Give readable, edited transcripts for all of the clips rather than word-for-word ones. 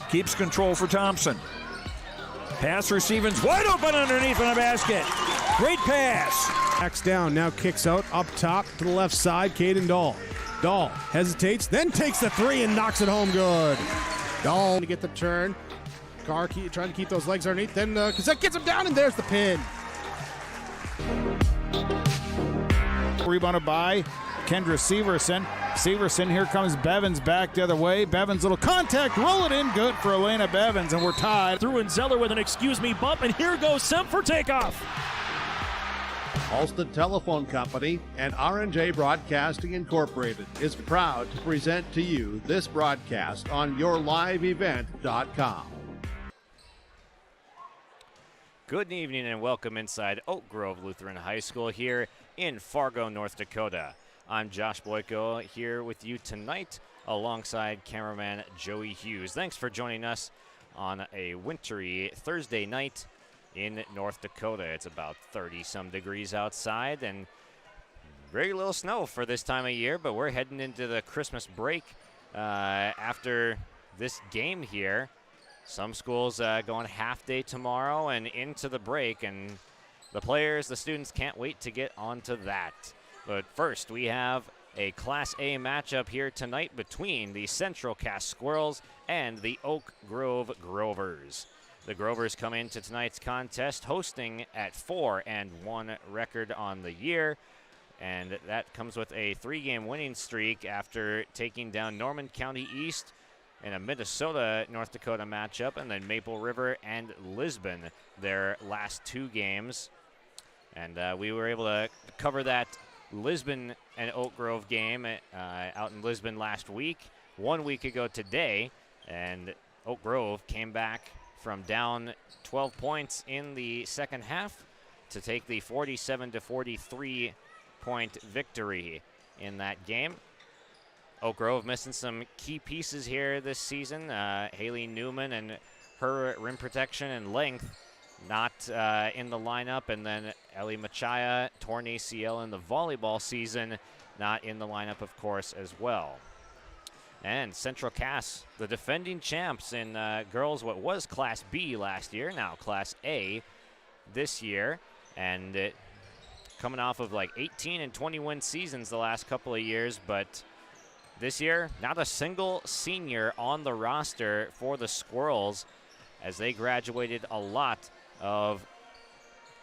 keeps control for Thompson. Pass for Stevens, wide open underneath in the basket. Great pass. Backs down, now kicks out up top to the left side, Caden Dahl. Dahl hesitates, then takes the three and knocks it home good. Dahl to get the turn. Carr trying to keep those legs underneath, then Cassette gets him down, and there's the pin. Rebounded by Kendra Severson. Severson, here comes Bevins back the other way. Bevins, little contact, roll it in, good for Elena Bevins, and we're tied. Through and Zeller with an excuse me bump, and here goes Semp for takeoff. Alston Telephone Company and R&J Broadcasting Incorporated is proud to present to you this broadcast on yourliveevent.com. Good evening and welcome inside Oak Grove Lutheran High School here in Fargo, North Dakota. I'm Josh Boyko here with you tonight alongside cameraman Joey Hughes. Thanks for joining us on a wintry Thursday night in North Dakota. It's about 30-some degrees outside and very little snow for this time of year, but we're heading into the Christmas break after this game here. Some schools going half day tomorrow and into the break, and the players, the students can't wait to get onto that. But first, we have a Class A matchup here tonight between the Central Cass Squirrels and the Oak Grove Grovers. The Grovers come into tonight's contest hosting at 4-1 record on the year, and that comes with a 3-game winning streak after taking down Norman County East in a Minnesota-North Dakota matchup, and then Maple River and Lisbon their last 2 games. And we were able to cover that Lisbon and Oak Grove game out in Lisbon last week, 1 week ago today, and Oak Grove came back from down 12 points in the second half to take the 47-43 point victory in that game. Oak Grove missing some key pieces here this season. Haley Newman and her rim protection and length not in the lineup, and then Ellie Machaya, torn ACL in the volleyball season, not in the lineup, of course, as well. And Central Cass, the defending champs in girls, what was Class B last year, now Class A this year, and coming off of like 18 and 21 seasons the last couple of years, but this year, not a single senior on the roster for the Squirrels, as they graduated a lot of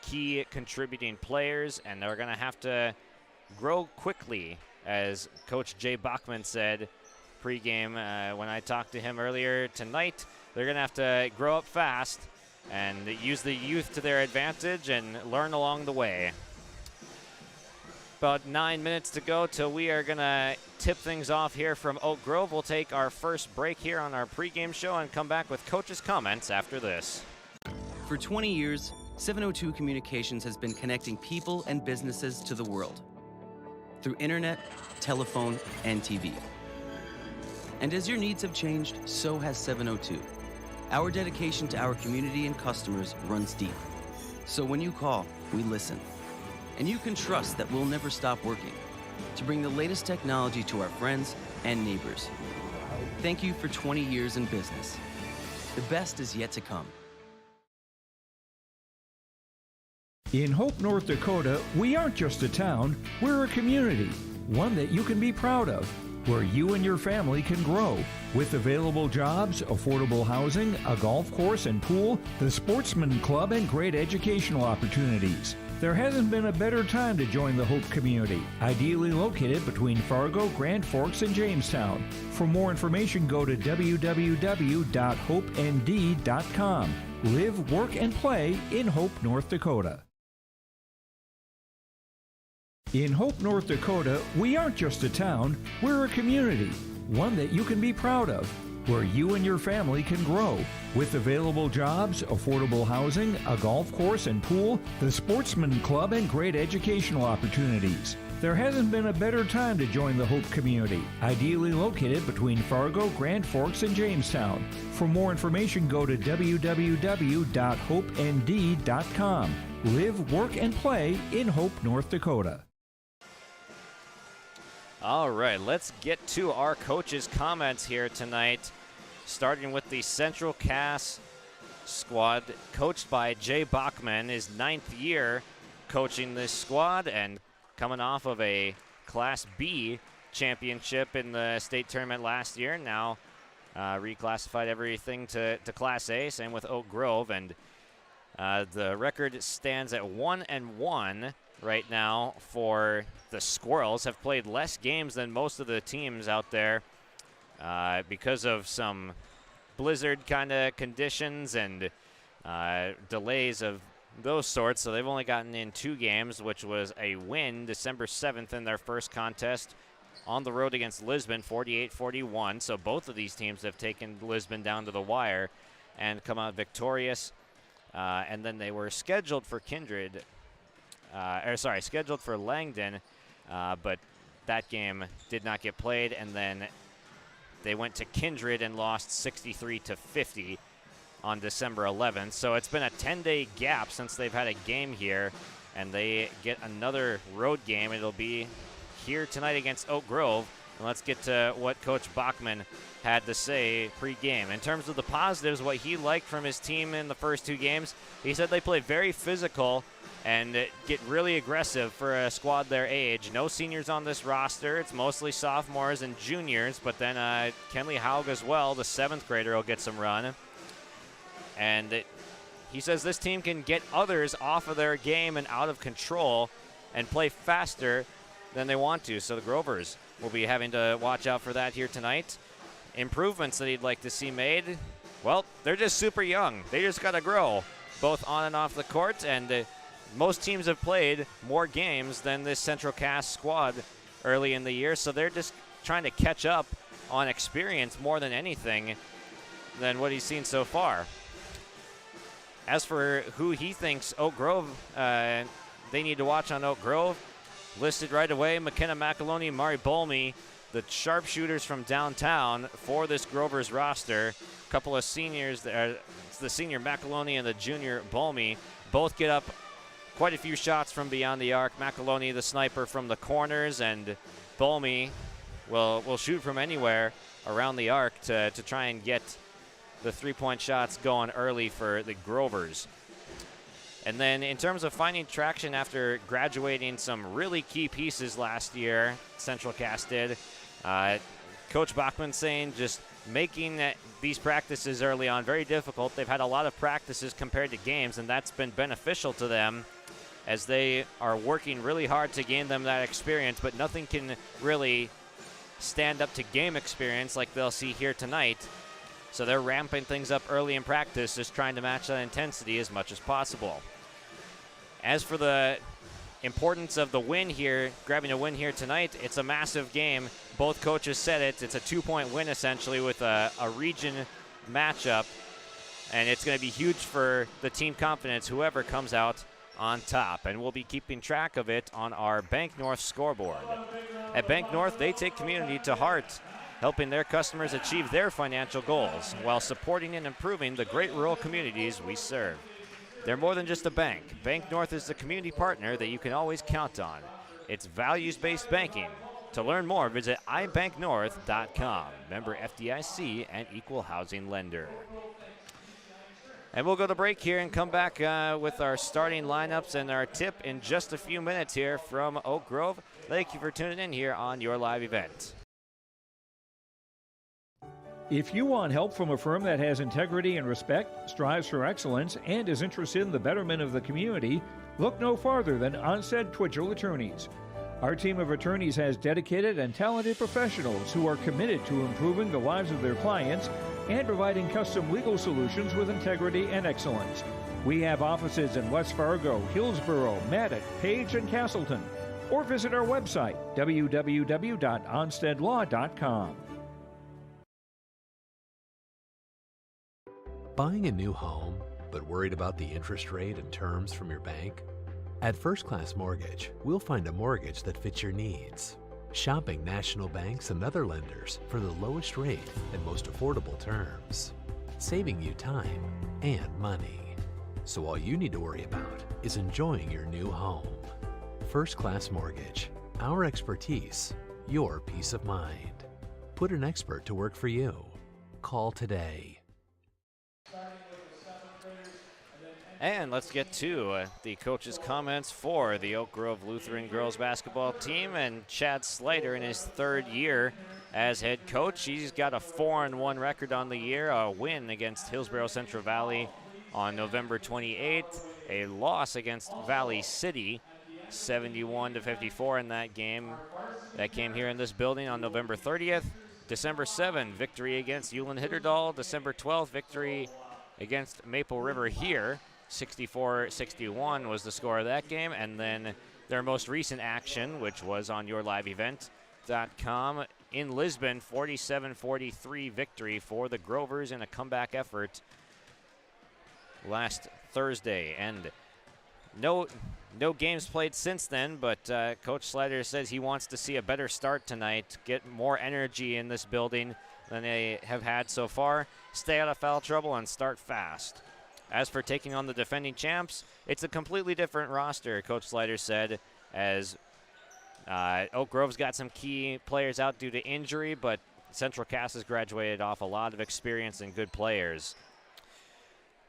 key contributing players, and they're going to have to grow quickly, as Coach Jay Bachman said pregame when I talked to him earlier tonight. They're going to have to grow up fast and use the youth to their advantage and learn along the way. About 9 minutes to go till we are going to tip things off here from Oak Grove. We'll take our first break here on our pregame show and come back with coach's comments after this. For 20 years, 702 Communications has been connecting people and businesses to the world through internet, telephone, and TV. And as your needs have changed, so has 702. Our dedication to our community and customers runs deep. So when you call, we listen. And you can trust that we'll never stop working to bring the latest technology to our friends and neighbors. Thank you for 20 years in business. The best is yet to come. In Hope, North Dakota, we aren't just a town, we're a community, one that you can be proud of, where you and your family can grow. With available jobs, affordable housing, a golf course and pool, the Sportsman Club, and great educational opportunities. There hasn't been a better time to join the Hope community, ideally located between Fargo, Grand Forks, and Jamestown. For more information, go to www.hopend.com. Live, work, and play in Hope, North Dakota. In Hope, North Dakota, we aren't just a town, we're a community, one that you can be proud of, where you and your family can grow. With available jobs, affordable housing, a golf course and pool, the Sportsman Club, and great educational opportunities. There hasn't been a better time to join the Hope community, ideally located between Fargo, Grand Forks, and Jamestown. For more information, go to www.hopend.com. Live, work, and play in Hope, North Dakota. All right, let's get to our coach's comments here tonight. starting with the Central Cass squad, coached by Jay Bachman, his 9th year coaching this squad and coming off of a Class B championship in the state tournament last year. Now reclassified everything to Class A, same with Oak Grove, and the record stands at 1-1 right now for the Squirrels. Have played less games than most of the teams out there because of some blizzard kind of conditions and delays of those sorts. So they've only gotten in 2 games, which was a win December 7th in their first contest on the road against Lisbon, 48-41. So both of these teams have taken Lisbon down to the wire and come out victorious. And then they were scheduled for scheduled for Langdon, but that game did not get played. And then they went to Kindred and lost 63-50 on December 11th. So it's been a 10-day gap since they've had a game here, and they get another road game. It'll be here tonight against Oak Grove. And let's get to what Coach Bachman had to say pre-game. In terms of the positives, what he liked from his team in the first 2 games, he said they play very physical and get really aggressive for a squad their age. No seniors on this roster. It's mostly sophomores and juniors, but then Kenley Haug as well, the 7th grader, will get some run. And he says this team can get others off of their game and out of control and play faster than they want to. So the Grovers will be having to watch out for that here tonight. Improvements that he'd like to see made, well, they're just super young. They just got to grow, both on and off the court, and most teams have played more games than this Central Cass squad early in the year, so they're just trying to catch up on experience more than anything than what he's seen so far. As for who he thinks Oak Grove, they need to watch on Oak Grove, listed right away, McKenna McAloney, Mari Bolmy, the sharpshooters from downtown for this Grovers roster. A couple of seniors, the senior McAloney and the junior Bolmy, both get up quite a few shots from beyond the arc. McAloney, the sniper from the corners, and Bolmy will shoot from anywhere around the arc to try and get the 3-point shots going early for the Grovers. And then in terms of finding traction after graduating some really key pieces last year, Central Cass did, Coach Bachman saying just making these practices early on very difficult. They've had a lot of practices compared to games, and that's been beneficial to them as they are working really hard to gain them that experience, but nothing can really stand up to game experience like they'll see here tonight. So they're ramping things up early in practice, just trying to match that intensity as much as possible. As for the importance of the win here, grabbing a win here tonight, it's a massive game. Both coaches said it. It's a 2-point win essentially with a region matchup, and it's going to be huge for the team confidence, whoever comes out on top, and we'll be keeping track of it on our Bank North scoreboard. At Bank North, they take community to heart, helping their customers achieve their financial goals while supporting and improving the great rural communities we serve. They're more than just a bank. Bank North is the community partner that you can always count on. It's values-based banking. To learn more, visit ibanknorth.com. Member FDIC and equal housing lender. And we'll go to break here and come back with our starting lineups and our tip in just a few minutes here from Oak Grove. Thank you for tuning in here on your live event. If you want help from a firm that has integrity and respect, strives for excellence, and is interested in the betterment of the community, look no farther than Onstead Twitchell Attorneys. Our team of attorneys has dedicated and talented professionals who are committed to improving the lives of their clients and providing custom legal solutions with integrity and excellence. We have offices in West Fargo, Hillsborough, Maddox, Page, and Castleton. Or visit our website, www.onsteadlaw.com. Buying a new home, but worried about the interest rate and terms from your bank? At First Class Mortgage, we'll find a mortgage that fits your needs. Shopping national banks and other lenders for the lowest rate and most affordable terms, saving you time and money. So all you need to worry about is enjoying your new home. First Class Mortgage, our expertise, your peace of mind. Put an expert to work for you. call today. And let's get to the coach's comments for the Oak Grove Lutheran girls basketball team. And Chad Slater in his third year as head coach. He's got a 4-1 record on the year, a win against Hillsborough Central Valley on November 28th, a loss against Valley City, 71-54 in that game. That came here in this building on November 30th. December 7th, victory against Ulen Hitterdal. December 12th, victory against Maple River here. 64-61 was the score of that game. And then their most recent action, which was on yourliveevent.com in Lisbon, 47-43 victory for the Grovers in a comeback effort last Thursday. And no games played since then, but Coach Slater says he wants to see a better start tonight, get more energy in this building than they have had so far, stay out of foul trouble, and start fast. As for taking on the defending champs, it's a completely different roster, Coach Slater said, as Oak Grove's got some key players out due to injury, but Central Cass has graduated off a lot of experience and good players.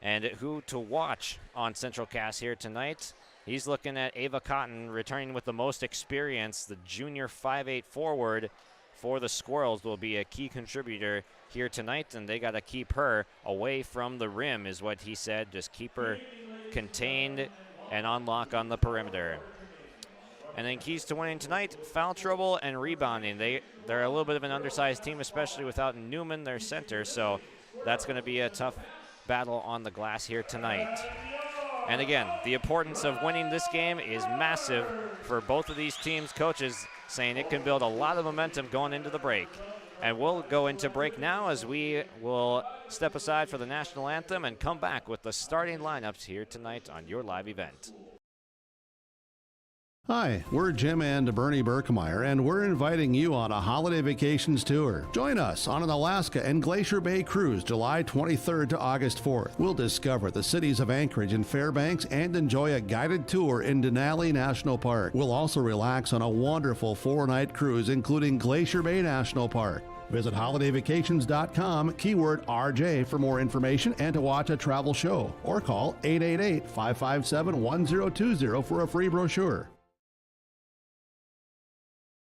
And who to watch on Central Cass here tonight? He's looking at Ava Cotton returning with the most experience. The junior 5'8" forward for the Squirrels will be a key contributor here tonight, and they got to keep her away from the rim is what he said. Just keep her contained and on lock on the perimeter. And then keys to winning tonight, foul trouble and rebounding. They're a little bit of an undersized team, especially without Newman, their center, so that's going to be a tough battle on the glass here tonight. And again, the importance of winning this game is massive for both of these teams' coaches, saying it can build a lot of momentum going into the break. And we'll go into break now as we will step aside for the national anthem and come back with the starting lineups here tonight on your live event. Hi, we're Jim and Bernie Berkemeyer, and we're inviting you on a holiday vacations tour. Join us on an Alaska and Glacier Bay cruise July 23rd to August 4th. We'll discover the cities of Anchorage and Fairbanks and enjoy a guided tour in Denali National Park. We'll also relax on a wonderful 4-night cruise including Glacier Bay National Park. Visit holidayvacations.com, keyword RJ for more information and to watch a travel show, or call 888-557-1020 for a free brochure.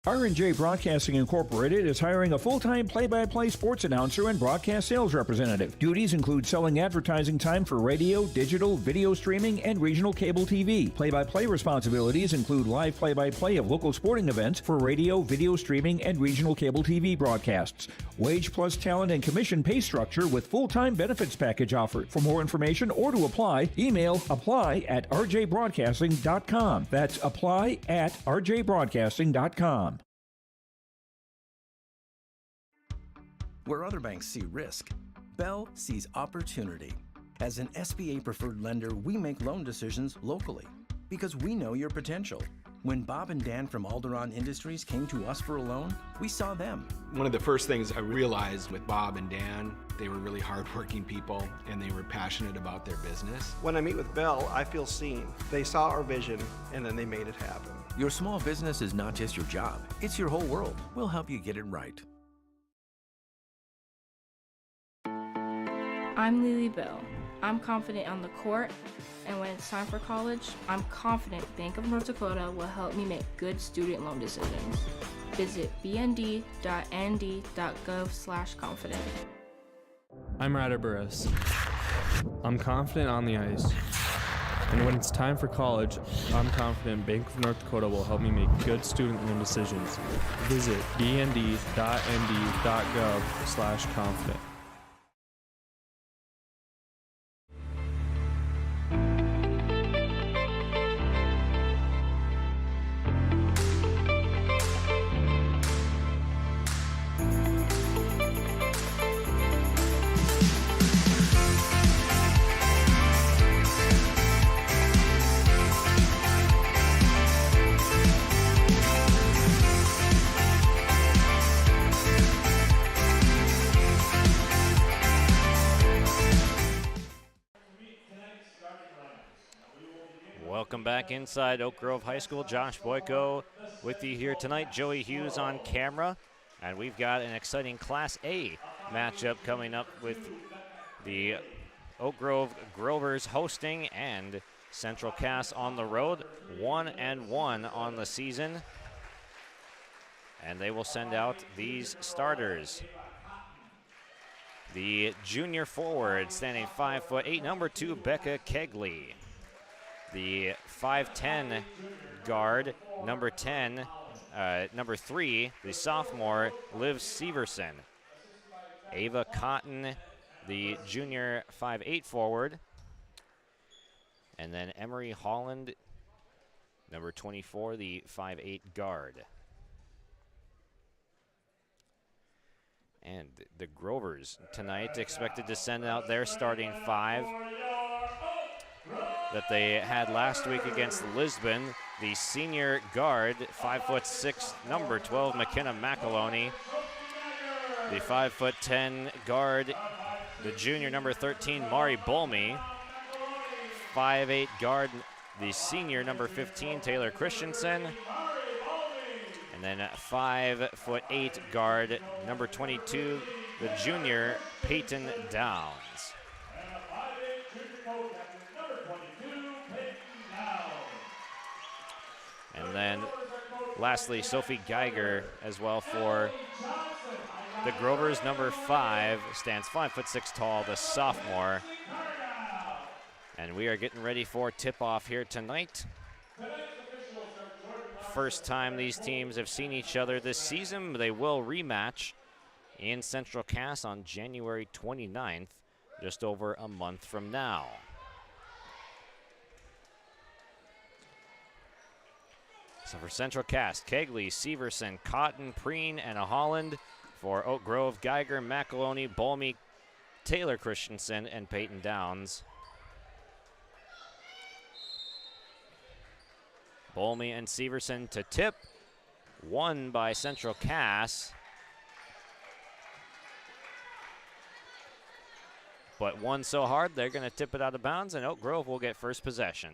R&J Broadcasting Incorporated is hiring a full-time play-by-play sports announcer and broadcast sales representative. Duties include selling advertising time for radio, digital, video streaming, and regional cable TV. Play-by-play responsibilities include live play-by-play of local sporting events for radio, video streaming, and regional cable TV broadcasts. Wage plus talent and commission pay structure with full-time benefits package offered. For more information or to apply, email apply@rjbroadcasting.com. That's apply@rjbroadcasting.com. Where other banks see risk, Bell sees opportunity. As an SBA preferred lender, we make loan decisions locally because we know your potential. When Bob and Dan from Alderon Industries came to us for a loan, we saw them. One of the first things I realized with Bob and Dan, they were really hardworking people and they were passionate about their business. When I meet with Bell, I feel seen. They saw our vision and then they made it happen. Your small business is not just your job, it's your whole world. We'll help you get it right. I'm Lily Bell. I'm confident on the court, and when it's time for college, I'm confident Bank of North Dakota will help me make good student loan decisions. Visit bnd.nd.gov/confident. I'm Ryder Burris. I'm confident on the ice. And when it's time for college, I'm confident Bank of North Dakota will help me make good student loan decisions. Visit bnd.nd.gov/confident. Welcome back inside Oak Grove High School. Josh Boyko with you here tonight. Joey Hughes on camera. And we've got an exciting Class A matchup coming up with the Oak Grove Grovers hosting and Central Cass on the road, 1-1 on the season. And they will send out these starters. The junior forward, standing 5'8", number 2, Becca Kegley. The 5'10" guard, number 3, the sophomore, Liv Severson. Ava Cotton, the junior 5'8" forward. And then Emery Holland, number 24, the 5'8" guard. And the Grovers tonight expected to send out their starting 5 that they had last week against Lisbon. The senior guard, 5'6", number 12, McKenna McAloney. The 5'10" guard, the junior number 13, Mari Bolmy. 5'8" guard, the senior number 15, Taylor Christensen. And then 5'8" guard, number 22, the junior, Peyton Downs. And then lastly, Sophie Geiger as well for the Grovers. Number 5 stands 5'6" tall, the sophomore. And we are getting ready for tip-off here tonight. First time these teams have seen each other this season. They will rematch in Central Cass on January 29th, just over a month from now. So for Central Cass, Kegley, Severson, Cotton, Preen, and a Holland. For Oak Grove, Geiger, McAloney, Bolmy, Taylor Christensen, and Peyton Downs. Bolmy and Severson to tip, won by Central Cass. But won so hard, they're going to tip it out of bounds, and Oak Grove will get first possession.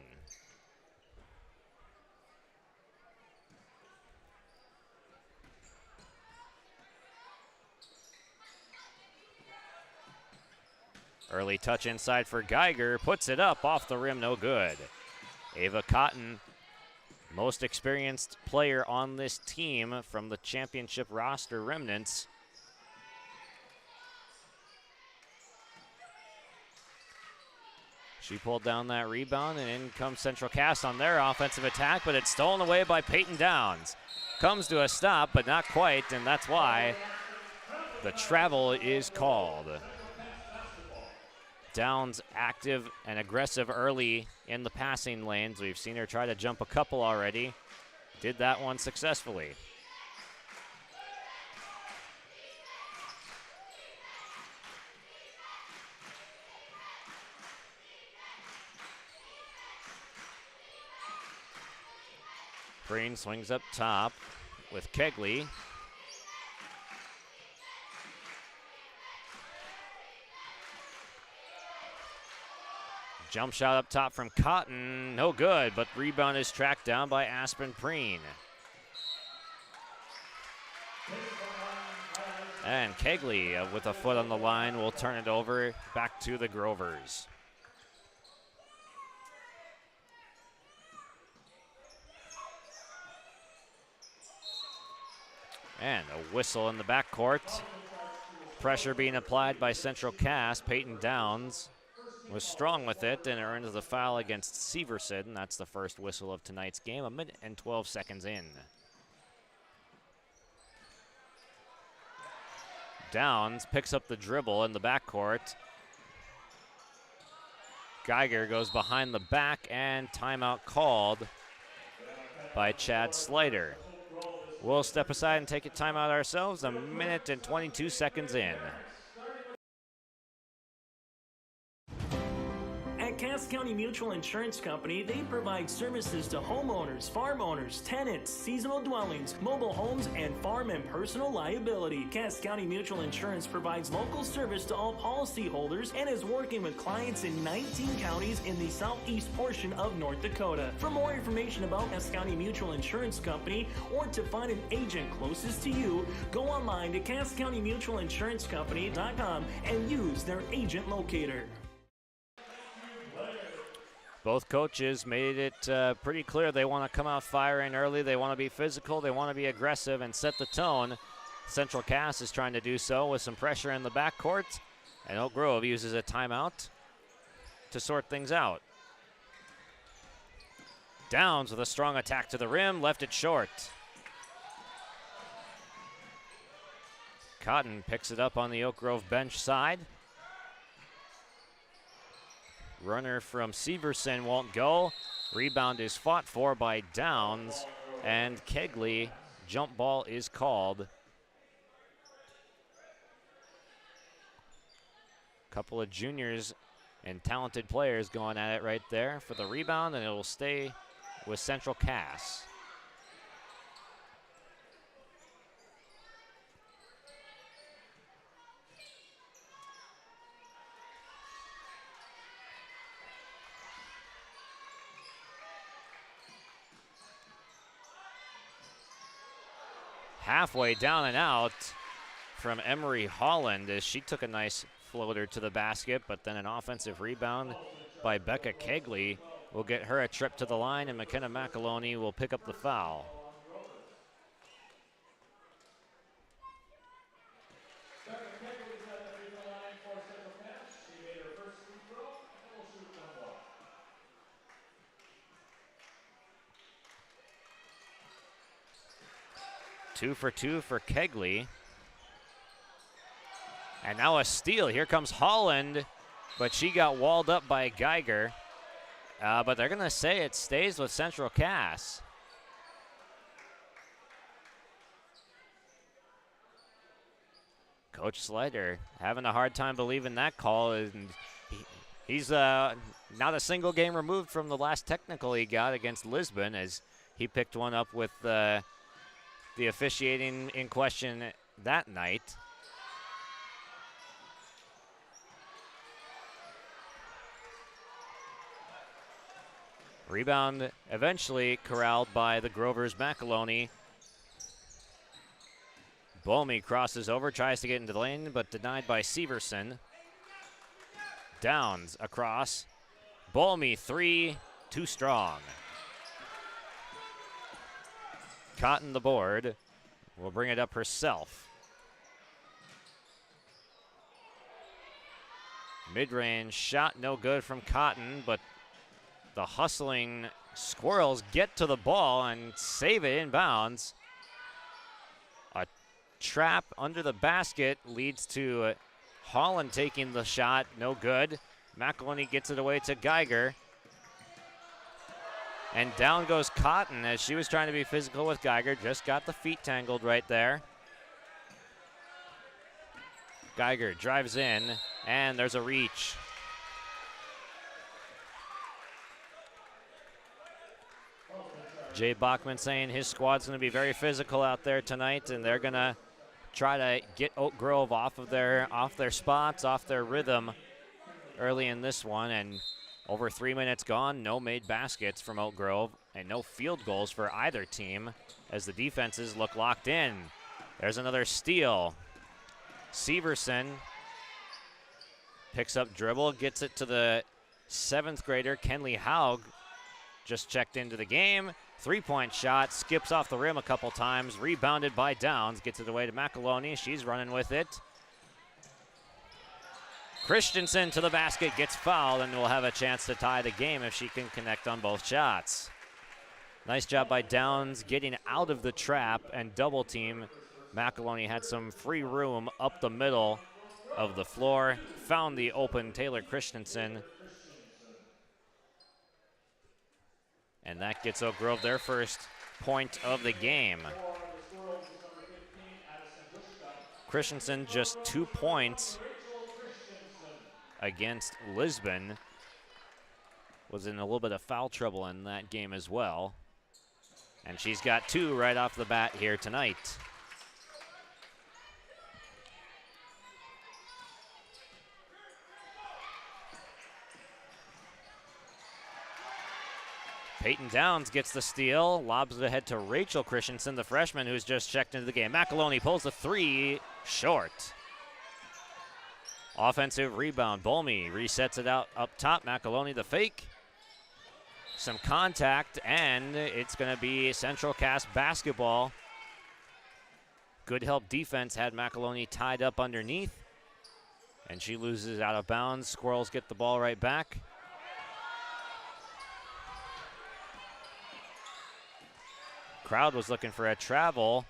Early touch inside for Geiger, puts it up off the rim, no good. Ava Cotton, most experienced player on this team from the championship roster remnants. She pulled down that rebound, and in comes Central Cass on their offensive attack, but it's stolen away by Peyton Downs. Comes to a stop, but not quite, and that's why the travel is called. Downs active and aggressive early in the passing lanes. We've seen her try to jump a couple already. Did that one successfully. Preen swings up top with Kegley. Jump shot up top from Cotton, no good, but rebound is tracked down by Aspen Preen. And Kegley with a foot on the line will turn it over back to the Grovers. And a whistle in the backcourt. Pressure being applied by Central Cass. Peyton Downs was strong with it and earned the foul against Severson. That's the first whistle of tonight's game, a minute and 12 seconds in. Downs picks up the dribble in the backcourt. Geiger goes behind the back, and timeout called by Chad Slater. We'll step aside and take a timeout ourselves, a minute and 22 seconds in. At At Cass County Mutual Insurance Company, they provide services to homeowners, farm owners, tenants, seasonal dwellings, mobile homes, and farm and personal liability. Cass County Mutual Insurance provides local service to all policyholders and is working with clients in 19 counties in the southeast portion of North Dakota. For more information about Cass County Mutual Insurance Company or to find an agent closest to you, go online to CassCountyMutualInsuranceCompany.com and use their agent locator. Both coaches made it pretty clear they want to come out firing early. They want to be physical. They want to be aggressive and set the tone. Central Cass is trying to do so with some pressure in the backcourt. And Oak Grove uses a timeout to sort things out. Downs with a strong attack to the rim, left it short. Cotton picks it up on the Oak Grove bench side. Runner from Severson won't go. Rebound is fought for by Downs, and Kegley. Jump ball is called. Couple of juniors and talented players going at it right there for the rebound, and it will stay with Central Cass. Halfway down and out from Emery Holland as she took a nice floater to the basket, but then an offensive rebound by Becca Kegley will get her a trip to the line, and McKenna McAloney will pick up the foul. Two for two for Kegley. And now a steal. Here comes Holland, but she got walled up by Geiger. But they're going to say it stays with Central Cass. Coach Slider having a hard time believing that call. And he's not a single game removed from the last technical he got against Lisbon, as he picked one up with the officiating in question that night. Rebound eventually corralled by the Grovers McAloney. Bolmy crosses over, tries to get into the lane, but denied by Severson. Downs across. Bolmy, three, too strong. Cotton the board, will bring it up herself. Mid-range shot no good from Cotton, but the hustling Squirrels get to the ball and save it inbounds. A trap under the basket leads to Holland taking the shot, no good. McElhinney gets it away to Geiger. And down goes Cotton as she was trying to be physical with Geiger. Just got the feet tangled right there. Geiger drives in, and there's a reach. Jay Bachman saying his squad's going to be very physical out there tonight, and they're going to try to get Oak Grove off their spots, off their rhythm early in this one. And over 3 minutes gone, no made baskets from Oak Grove and no field goals for either team as the defenses look locked in. There's another steal. Severson picks up dribble, gets it to the 7th grader, Kenley Haug, just checked into the game. 3-point shot, skips off the rim a couple times, rebounded by Downs, gets it away to McAloney. She's running with it. Christensen to the basket, gets fouled, and will have a chance to tie the game if she can connect on both shots. Nice job by Downs getting out of the trap and double team. McAloney had some free room up the middle of the floor, found the open Taylor Christensen. And that gets Oak Grove their first point of the game. Christensen just 2 points against Lisbon. was in a little bit of foul trouble in that game as well. And she's got 2 right off the bat here tonight. Peyton Downs gets the steal, lobs it ahead to Rachel Christensen, the freshman who's just checked into the game. McAloney pulls the 3 short. Offensive rebound. Bolmy resets it out up top. McAloney the fake. Some contact, and it's going to be Central Cass basketball. Good help defense had McAloney tied up underneath, and she loses out of bounds. Squirrels get the ball right back. Crowd was looking for a travel.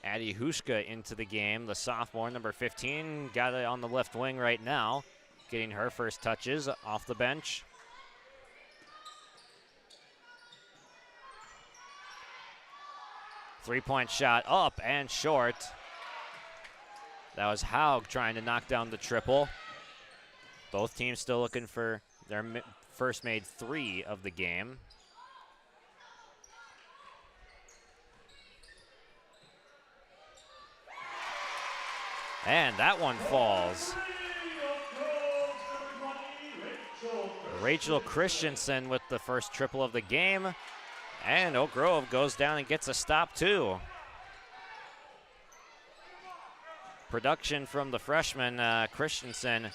Addie Hushka into the game, the sophomore, number 15, got it on the left wing right now, getting her first touches off the bench. Three-point shot up and short. That was Haug trying to knock down the triple. Both teams still looking for their first made 3 of the game. And that one falls. Rachel Christensen with the first triple of the game. And Oak Grove goes down and gets a stop too. Production from the freshman Christensen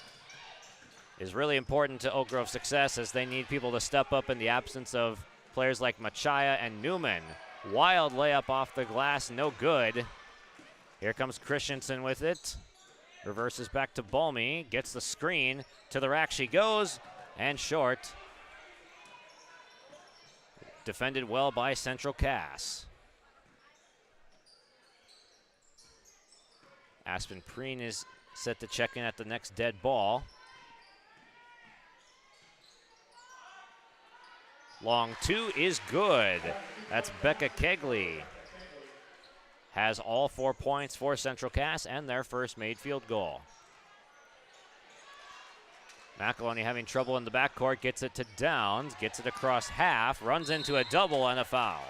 is really important to Oak Grove's success, as they need people to step up in the absence of players like Machaya and Newman. Wild layup off the glass, no good. Here comes Christensen with it. Reverses back to Bolmy, gets the screen. To the rack she goes, and short. Defended well by Central Cass. Aspen Preen is set to check in at the next dead ball. Long 2 is good. That's Becca Kegley. Has all 4 points for Central Cass and their first made field goal. McAloney having trouble in the backcourt, gets it to Downs, gets it across half, runs into a double and a foul.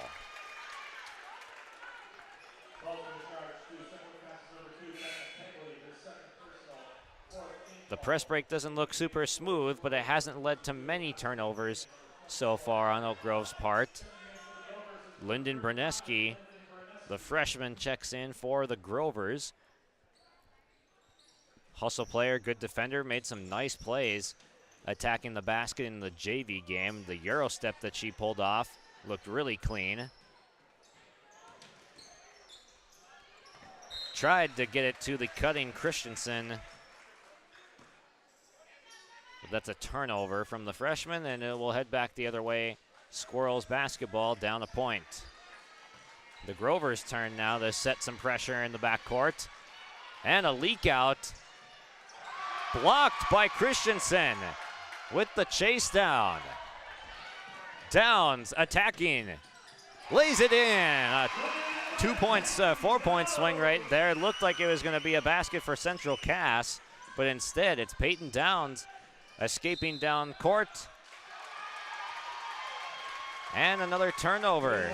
The press break doesn't look super smooth, but it hasn't led to many turnovers so far on Oak Grove's part. Lyndon Bruneski, the freshman, checks in for the Grovers. Hustle player, good defender, made some nice plays attacking the basket in the JV game. The Euro step that she pulled off looked really clean. Tried to get it to the cutting Christensen. But that's a turnover from the freshman, and it will head back the other way. Squirrels basketball down a point. The Grovers' turn now to set some pressure in the backcourt. And a leak out. Blocked by Christensen with the chase down. Downs attacking. Lays it in. A 4-point swing right there. It looked like it was going to be a basket for Central Cass, but instead it's Peyton Downs escaping down court. And another turnover.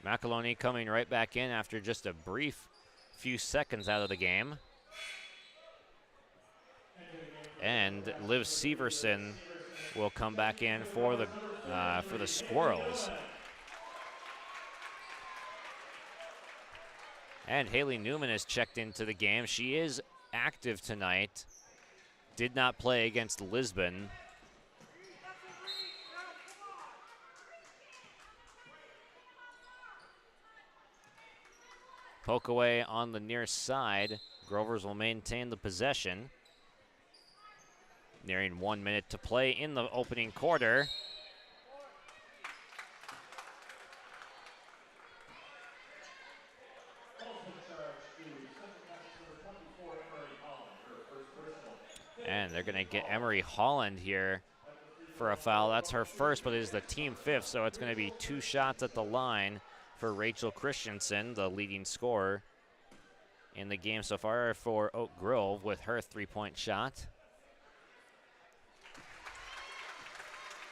McAloney coming right back in after just a brief few seconds out of the game. And Liv Severson will come back in for the Squirrels. And Haley Newman is checked into the game. She is active tonight. Did not play against Lisbon. Poke away on the near side. Grovers will maintain the possession. Nearing 1 minute to play in the opening quarter. And they're going to get Emery Holland here for a foul. That's her first, but it is the team 5th, so it's going to be 2 shots at the line for Rachel Christensen, the leading scorer in the game so far for Oak Grove with her 3-point shot.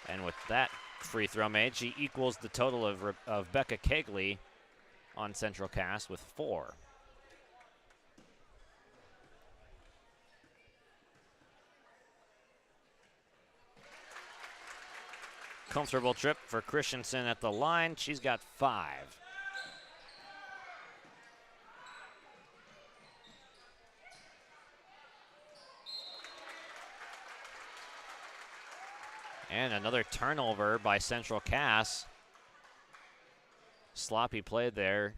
And with that free throw made, she equals the total of Becca Kegley on Central Cass with 4. Comfortable trip for Christensen at the line. She's got 5. And another turnover by Central Cass. Sloppy play there.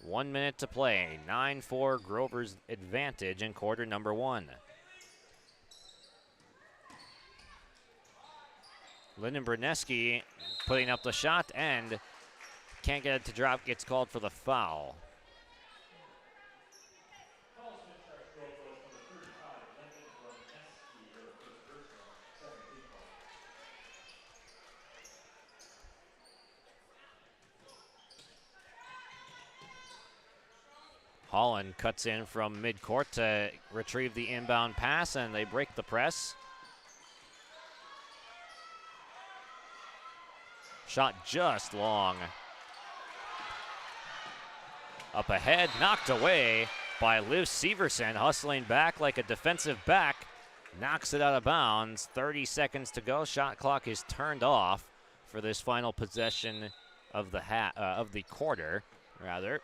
1 minute to play. 9-4 Grover's advantage in quarter number 1. Lyndon Bruneski putting up the shot and can't get it to drop, gets called for the foul. Holland cuts in from midcourt to retrieve the inbound pass, and they break the press. Shot just long. Up ahead, knocked away by Liv Severson, hustling back like a defensive back. Knocks it out of bounds. 30 seconds to go. Shot clock is turned off for this final possession of the quarter, rather.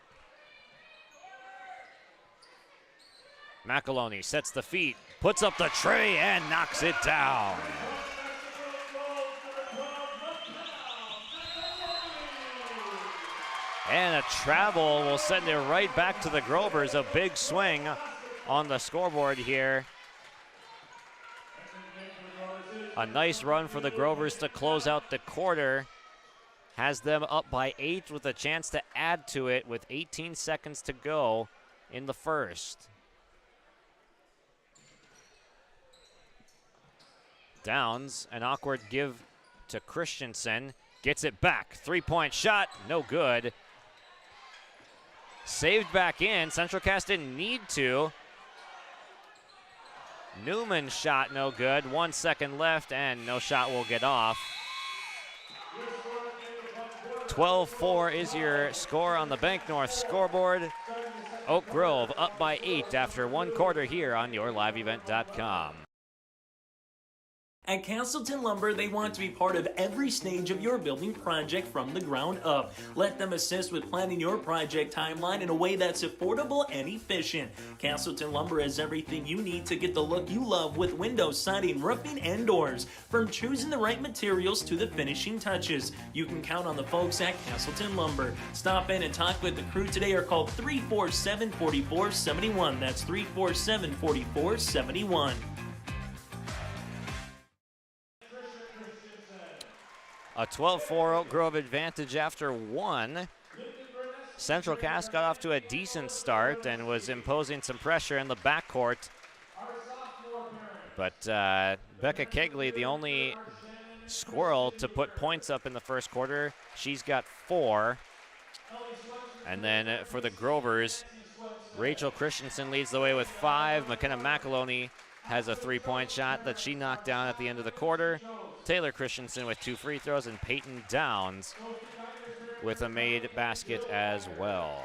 McAloney sets the feet, puts up the tray, and knocks it down. And a travel will send it right back to the Grovers. A big swing on the scoreboard here. A nice run for the Grovers to close out the quarter. Has them up by 8 with a chance to add to it with 18 seconds to go in the first. Downs, an awkward give to Christensen. Gets it back. 3-point shot, no good. Saved back in. Central Cass didn't need to. Newman's shot no good. 1 second left, and no shot will get off. 12-4 is your score on the Bank North scoreboard. Oak Grove up by 8 after 1 quarter here on YourLiveEvent.com. At Castleton Lumber, they want to be part of every stage of your building project from the ground up. Let them assist with planning your project timeline in a way that's affordable and efficient. Castleton Lumber has everything you need to get the look you love with windows, siding, roofing, and doors. From choosing the right materials to the finishing touches, you can count on the folks at Castleton Lumber. Stop in and talk with the crew today or call 347-4471. That's 347-4471. A 12-4 Oak Grove advantage after 1. Central Cass got off to a decent start and was imposing some pressure in the backcourt. But Becca Kegley, the only squirrel to put points up in the first quarter, she's got 4. And then for the Grovers, Rachel Christensen leads the way with 5. McKenna McAloney has a 3-point shot that she knocked down at the end of the quarter. Taylor Christensen with 2 free throws, and Peyton Downs with a made basket as well.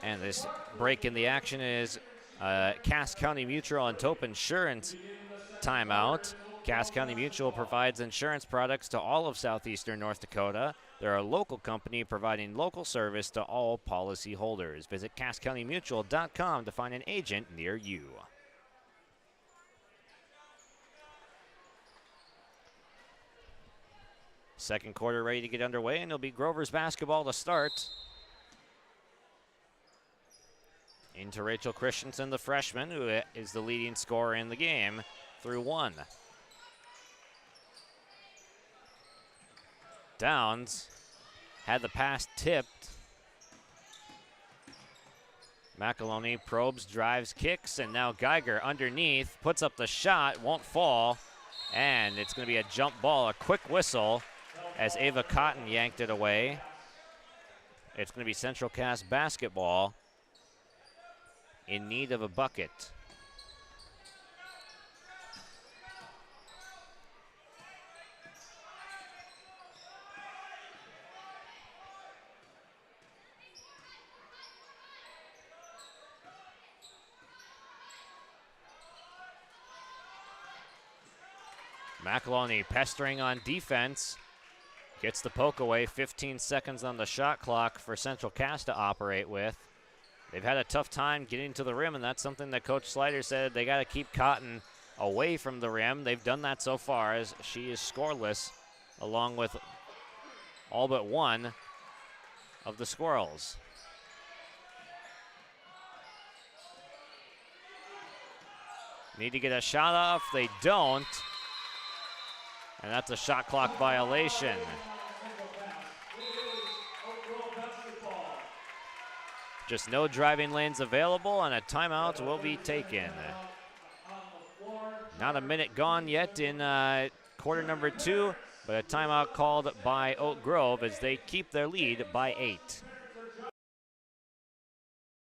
And this break in the action is Cass County Mutual and Tope Insurance timeout. Cass County Mutual provides insurance products to all of southeastern North Dakota. They're a local company providing local service to all policyholders. Visit CassCountyMutual.com to find an agent near you. Second quarter ready to get underway, and it'll be Grover's basketball to start. Into Rachel Christensen, the freshman, who is the leading scorer in the game. through one. Downs had the pass tipped. McAloney probes, drives, kicks, and now Geiger underneath, puts up the shot, won't fall, and it's going to be a jump ball, a quick whistle as Ava Cotton yanked it away. It's going to be Central Cass basketball in need of a bucket. McAloney pestering on defense. Gets the poke away. 15 seconds on the shot clock for Central Cass to operate with. They've had a tough time getting to the rim, and that's something that Coach Slider said they got to keep Cotton away from the rim. They've done that so far as she is scoreless, along with all but one of the Squirrels. Need to get a shot off. They don't. And that's a shot clock violation. Just no driving lanes available, and a timeout will be taken. Not a minute gone yet in quarter number 2, but a timeout called by Oak Grove as they keep their lead by 8.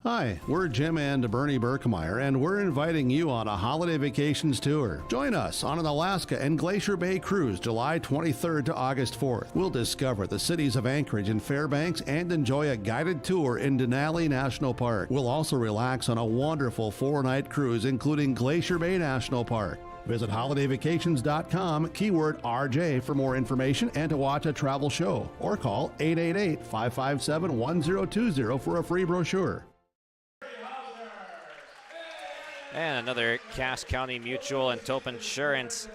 Hi, we're Jim and Bernie Berkemeyer, and we're inviting you on a holiday vacations tour. Join us on an Alaska and Glacier Bay cruise July 23rd to August 4th. We'll discover the cities of Anchorage and Fairbanks and enjoy a guided tour in Denali National Park. We'll also relax on a wonderful 4-night cruise, including Glacier Bay National Park. Visit holidayvacations.com, keyword RJ for more information and to watch a travel show, or call 888-557-1020 for a free brochure. And another Cass County Mutual and Tope Insurance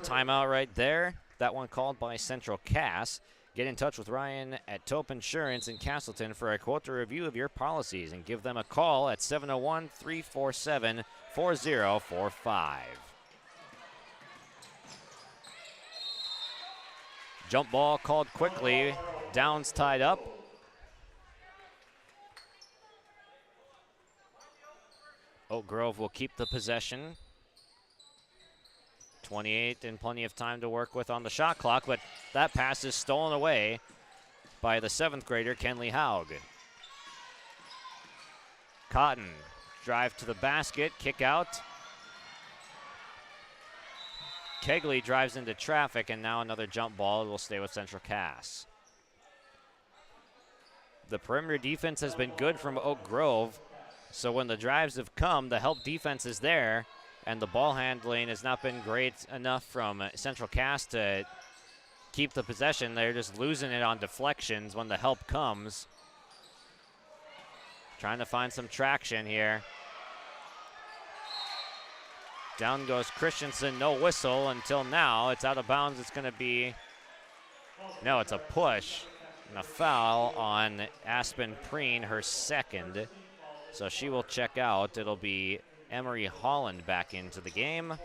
timeout right there. That one called by Central Cass. Get in touch with Ryan at Tope Insurance in Castleton for a quote or review of your policies and give them a call at 701-347-4045. Jump ball called quickly. Downs tied up. Oak Grove will keep the possession. 28 and plenty of time to work with on the shot clock, but that pass is stolen away by the 7th grader, Kenley Haug. Cotton, drive to the basket, kick out. Kegley drives into traffic, and now another jump ball. It will stay with Central Cass. The perimeter defense has been good from Oak Grove. So when the drives have come, the help defense is there, and the ball handling has not been great enough from Central Cass to keep the possession. They're just losing it on deflections when the help comes. Trying to find some traction here. Down goes Christensen, no whistle until now. It's out of bounds. It's going to be, no, it's a push and a foul on Aspen Preen, her second. So she will check out. It'll be Emery Holland back into the game.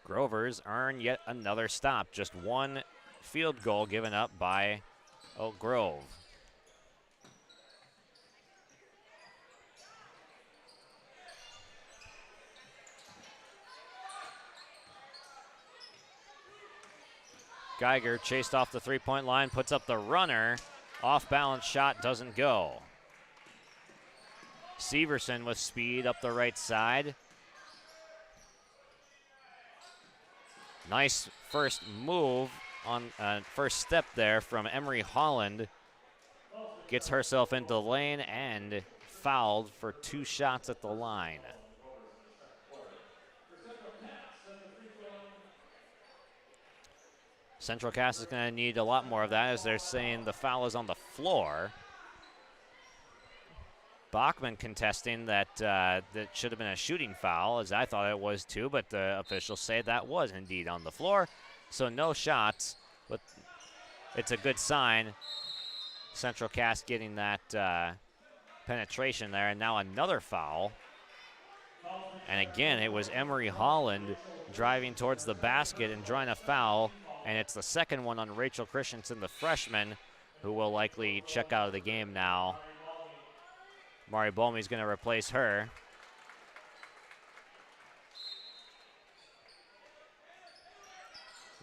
Grovers earn yet another stop. Just one field goal given up by Oak Grove. Geiger chased off the three-point line, puts up the runner. Off-balance shot doesn't go. Severson with speed up the right side. Nice first move on first step there from Emery Holland. Gets herself into the lane and fouled for 2 shots at the line. Central Cass is going to need a lot more of that, as they're saying the foul is on the floor. Bachman contesting that that should have been a shooting foul, as I thought it was too, but the officials say that was indeed on the floor. So no shots, but it's a good sign. Central Cass getting that penetration there, and now another foul. And again, it was Emery Holland driving towards the basket and drawing a foul. And it's the second one on Rachel Christensen, the freshman, who will likely check out of the game now. Mari Bolmy's going to replace her.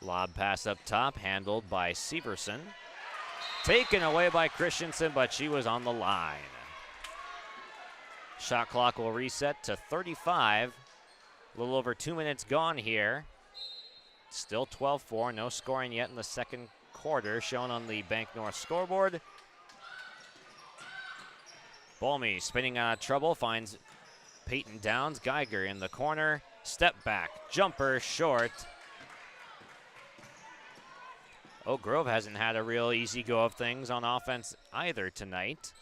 Lob pass up top, handled by Severson. Taken away by Christensen, but she was on the line. Shot clock will reset to 35. A little over 2 minutes gone here. Still 12-4, no scoring yet in the second quarter, shown on the Bank North scoreboard. Bolmy spinning out of trouble, finds Peyton Downs. Geiger in the corner, step back, jumper, short. Oak Grove hasn't had a real easy go of things on offense either tonight.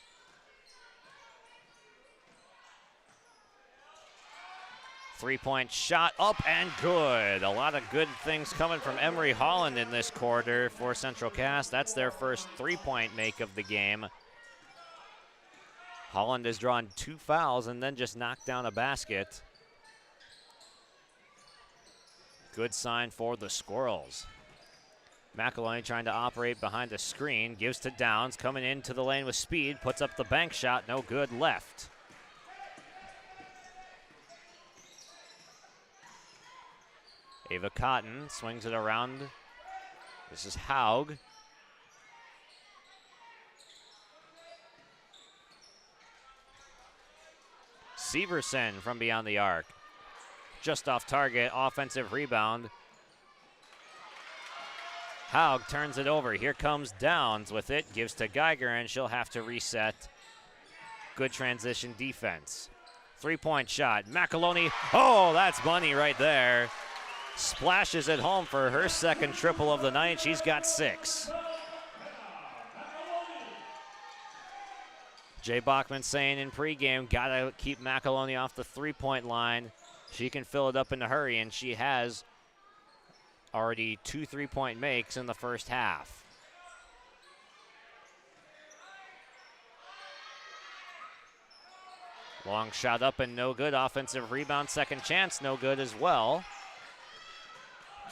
Three-point shot up and good. A lot of good things coming from Emery Holland in this quarter for Central Cass. That's their first three-point make of the game. Holland has drawn 2 fouls and then just knocked down a basket. Good sign for the Squirrels. McElwain trying to operate behind the screen, gives to Downs, coming into the lane with speed, puts up the bank shot, no good, left. Ava Cotton swings it around. This is Haug. Severson from beyond the arc. Just off target, offensive rebound. Haug turns it over. Here comes Downs with it, gives to Geiger, and she'll have to reset. Good transition defense. Three-point shot. McElwain. Oh, that's money right there. Splashes it home for her second triple of the night. She's got 6. Jay Bachman saying in pregame, gotta keep McElwain off the three-point line. She can fill it up in a hurry, and she has already 2 three-point makes in the first half. Long shot up and no good. Offensive rebound, second chance, no good as well.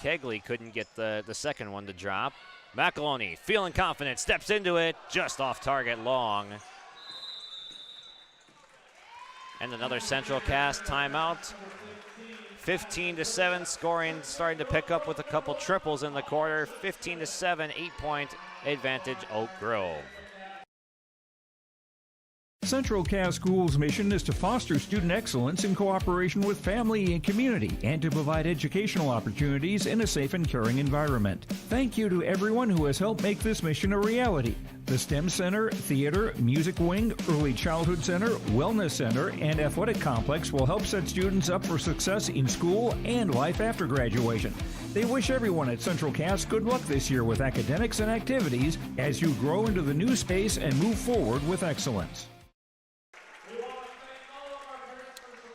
Kegley couldn't get the second one to drop. McElwain feeling confident, steps into it, just off target, long. And another Central Cass timeout. 15-7, scoring starting to pick up with a couple triples in the quarter. 15-7, 8-point advantage Oak Grove. Central Cass Schools' mission is to foster student excellence in cooperation with family and community and to provide educational opportunities in a safe and caring environment. Thank you to everyone who has helped make this mission a reality. The STEM Center, Theater, Music Wing, Early Childhood Center, Wellness Center, and Athletic Complex will help set students up for success in school and life after graduation. They wish everyone at Central Cass good luck this year with academics and activities as you grow into the new space and move forward with excellence.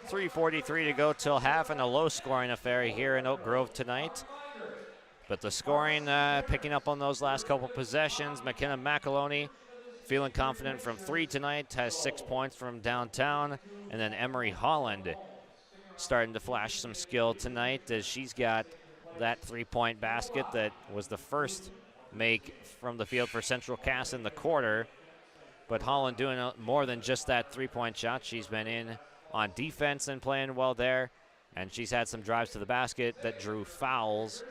3:43 to go till half, and a low-scoring affair here in Oak Grove tonight. But the scoring picking up on those last couple possessions. McKenna McElwain feeling confident from 3 tonight, has 6 points from downtown. And then Emery Holland starting to flash some skill tonight as she's got that three-point basket that was the first make from the field for Central Cass in the quarter. But Holland doing more than just that three-point shot. She's been in on defense and playing well there, and she's had some drives to the basket that drew fouls.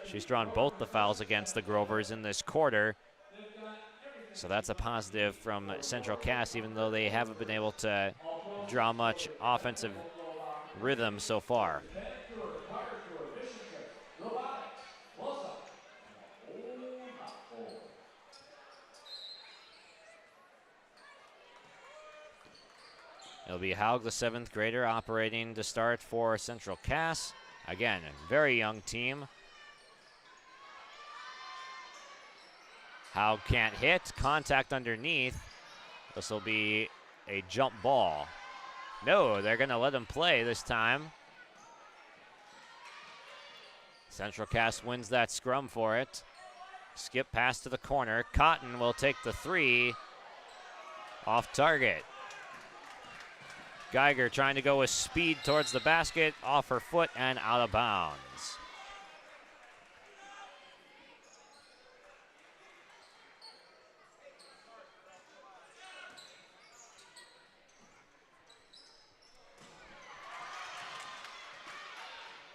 She's drawn both the fouls against the Grovers in this quarter, so that's a positive from Central Cass, even though they haven't been able to draw much offensive rhythm so far. It'll be Haug, the 7th grader, operating to start for Central Cass. Again, a very young team. Haug can't hit, contact underneath. This will be a jump ball. No, they're gonna let him play this time. Central Cass wins that scrum for it. Skip pass to the corner. Cotton will take the 3 off target. Geiger trying to go with speed towards the basket, off her foot and out of bounds.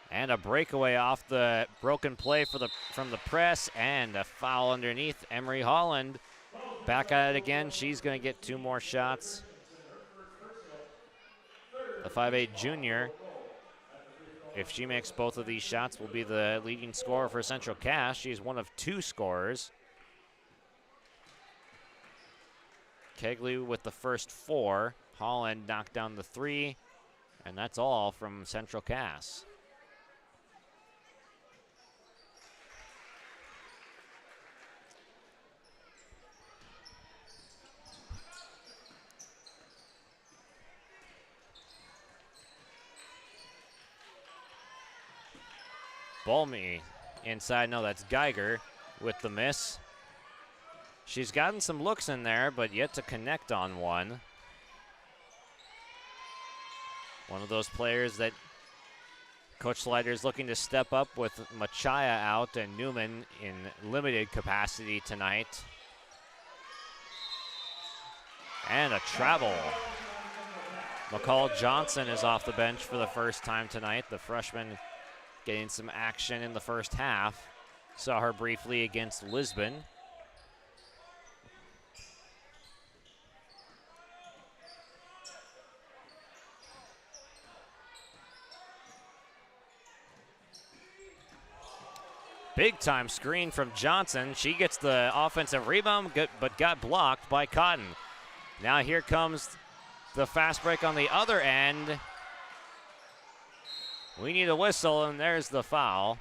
And a breakaway off the broken play from the press, and a foul underneath. Emery Holland back at it again. She's going to get 2 more shots. The 5'8" junior, if she makes both of these shots, will be the leading scorer for Central Cass. She's one of 2 scorers. Kegley with the first 4. Holland knocked down the 3, and that's all from Central Cass. Bolmy inside, no, that's Geiger with the miss. She's gotten some looks in there, but yet to connect on one. One of those players that Coach Slider's looking to step up with Machaya out and Newman in limited capacity tonight. And a travel. McCall Johnson is off the bench for the first time tonight. The freshman getting some action in the first half. Saw her briefly against Lisbon. Big time screen from Johnson. She gets the offensive rebound, but got blocked by Cotton. Now here comes the fast break on the other end. We need a whistle, and there's the foul.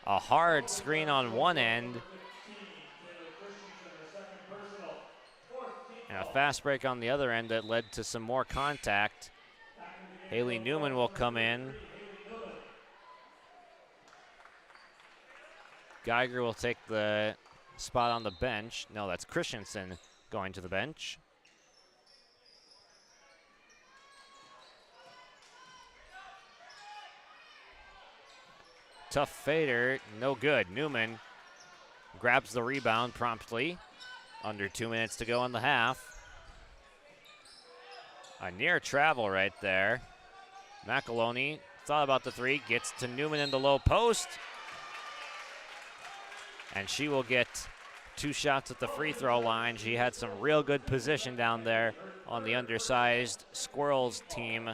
A hard screen on one end. And a fast break on the other end that led to some more contact. Haley Newman will come in. Geiger will take the spot on the bench. No, that's Christensen going to the bench. Tough fader, no good. Newman grabs the rebound promptly. Under 2 minutes to go in the half. A near travel right there. McAloney thought about the 3, gets to Newman in the low post. And she will get 2 shots at the free throw line. She had some real good position down there on the undersized Squirrels team.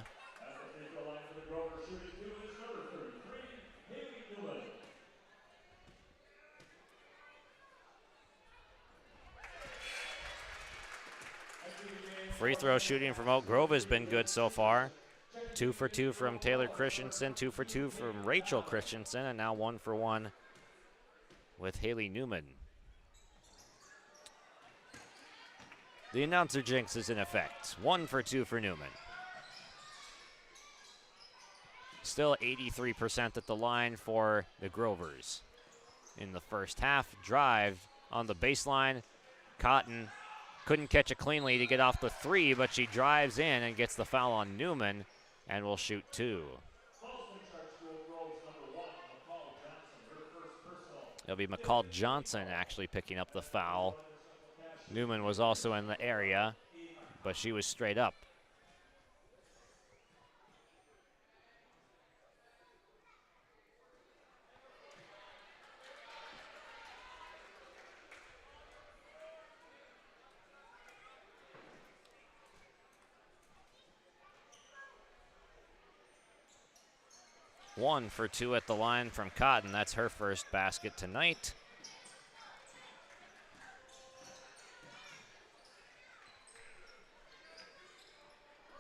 Free throw shooting from Oak Grove has been good so far. 2 for 2 from Taylor Christensen, 2 for 2 from Rachel Christensen, and now 1 for 1 with Haley Newman. The announcer jinx is in effect. 1 for 2 for Newman. Still 83% at the line for the Grovers. In the first half, drive on the baseline. Cotton couldn't catch it cleanly to get off the 3, but she drives in and gets the foul on Newman and will shoot 2. It'll be McCall Johnson actually picking up the foul. Newman was also in the area, but she was straight up. One for 2 at the line from Cotton. That's her first basket tonight.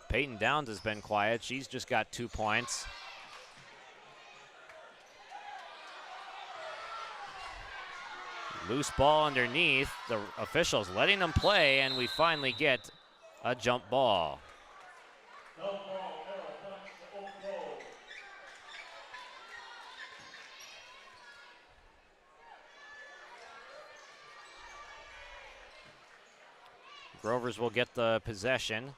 Peyton Downs has been quiet. She's just got 2 points. Loose ball underneath. The officials letting them play, and we finally get a jump ball. Grovers will get the possession.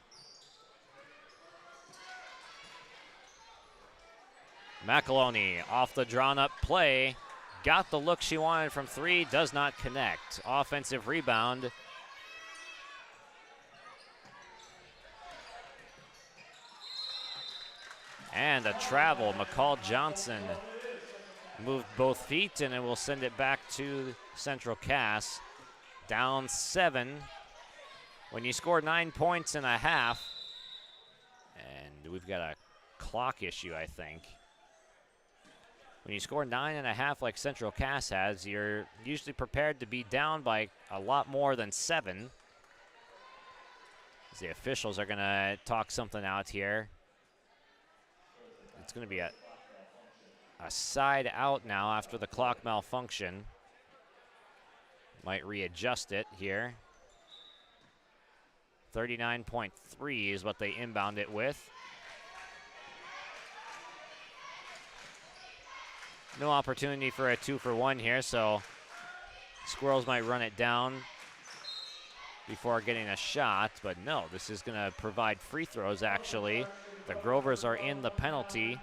McEloney off the drawn-up play. Got the look she wanted from three, does not connect. Offensive rebound. And a travel. McCall Johnson moved both feet, and it will send it back to Central Cass. Down 7. When you score 9 points in a half, and we've got a clock issue, I think. When you score 9.5 like Central Cass has, you're usually prepared to be down by a lot more than 7. The officials are going to talk something out here. It's going to be a side out now after the clock malfunction. Might readjust it here. 39.3 is what they inbound it with. No opportunity for a 2-for-1 here, so Squirrels might run it down before getting a shot, but no, this is going to provide free throws, actually. The Grovers are in the penalty.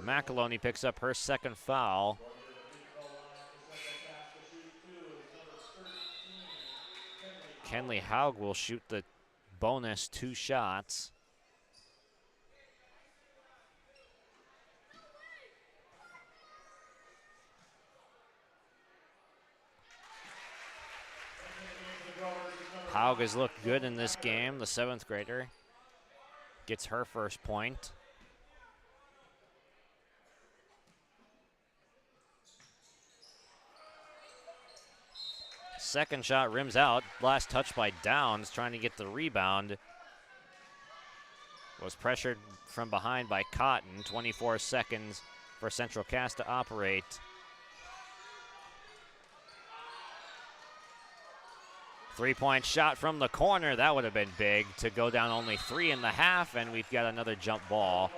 McEloney picks up her second foul. Kenley Haug will shoot the bonus 2 shots. Haug has looked good in this game. The 7th grader gets her first point. Second shot rims out. Last touch by Downs, trying to get the rebound. Was pressured from behind by Cotton. 24 seconds for Central Cass to operate. Three-point shot from the corner. That would have been big to go down only 3.5, and we've got another jump ball.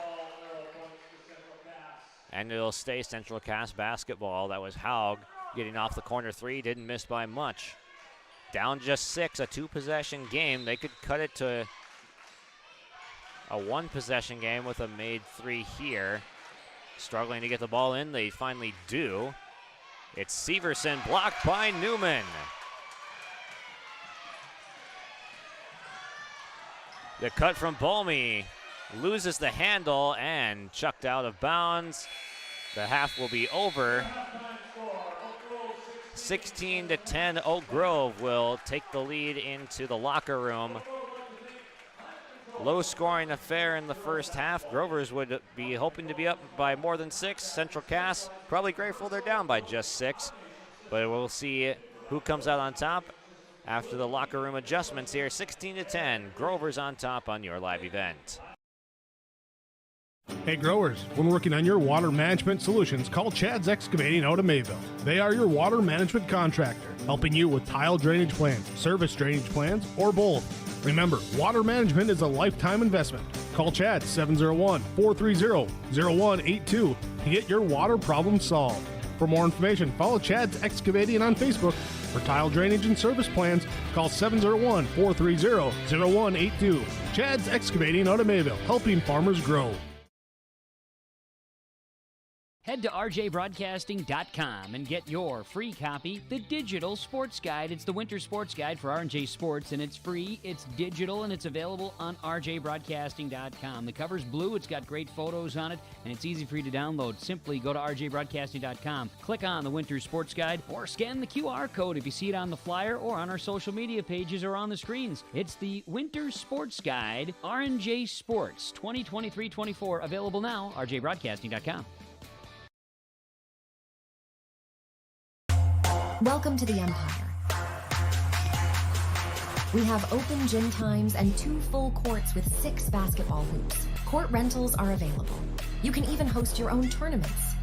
And it'll stay Central Cass basketball. That was Haug getting off the corner 3, didn't miss by much. Down just 6, a 2-possession game. They could cut it to a 1-possession game with a made 3 here. Struggling to get the ball in, they finally do. It's Severson, blocked by Newman. The cut from Bolmy, loses the handle and chucked out of bounds. The half will be over. 16-10, Oak Grove will take the lead into the locker room. Low-scoring affair in the first half. Grovers would be hoping to be up by more than 6. Central Cass probably grateful they're down by just 6. But we'll see who comes out on top after the locker room adjustments here. 16-10, Grovers on top on your live event. Hey growers, when working on your water management solutions, call Chad's Excavating out of Mayville. They are your water management contractor, helping you with tile drainage plans, service drainage plans, or both. Remember, water management is a lifetime investment. Call Chad 701-430-0182 to get your water problem solved. For more information, follow Chad's Excavating on Facebook. For tile drainage and service plans, call 701-430-0182. Chad's Excavating out of Mayville, helping farmers grow. Head to rjbroadcasting.com and get your free copy, The Digital Sports Guide. It's the winter sports guide for R&J Sports, and it's free, it's digital, and it's available on rjbroadcasting.com. The cover's blue, it's got great photos on it, and it's easy for you to download. Simply go to rjbroadcasting.com, click on the winter sports guide, or scan the QR code if you see it on the flyer or on our social media pages or on the screens. It's the Winter Sports Guide, R&J Sports 2023-24, available now, rjbroadcasting.com. Welcome to the Empire. We have open gym times and 2 full courts with 6 basketball hoops. Court rentals are available. You can even host your own tournaments.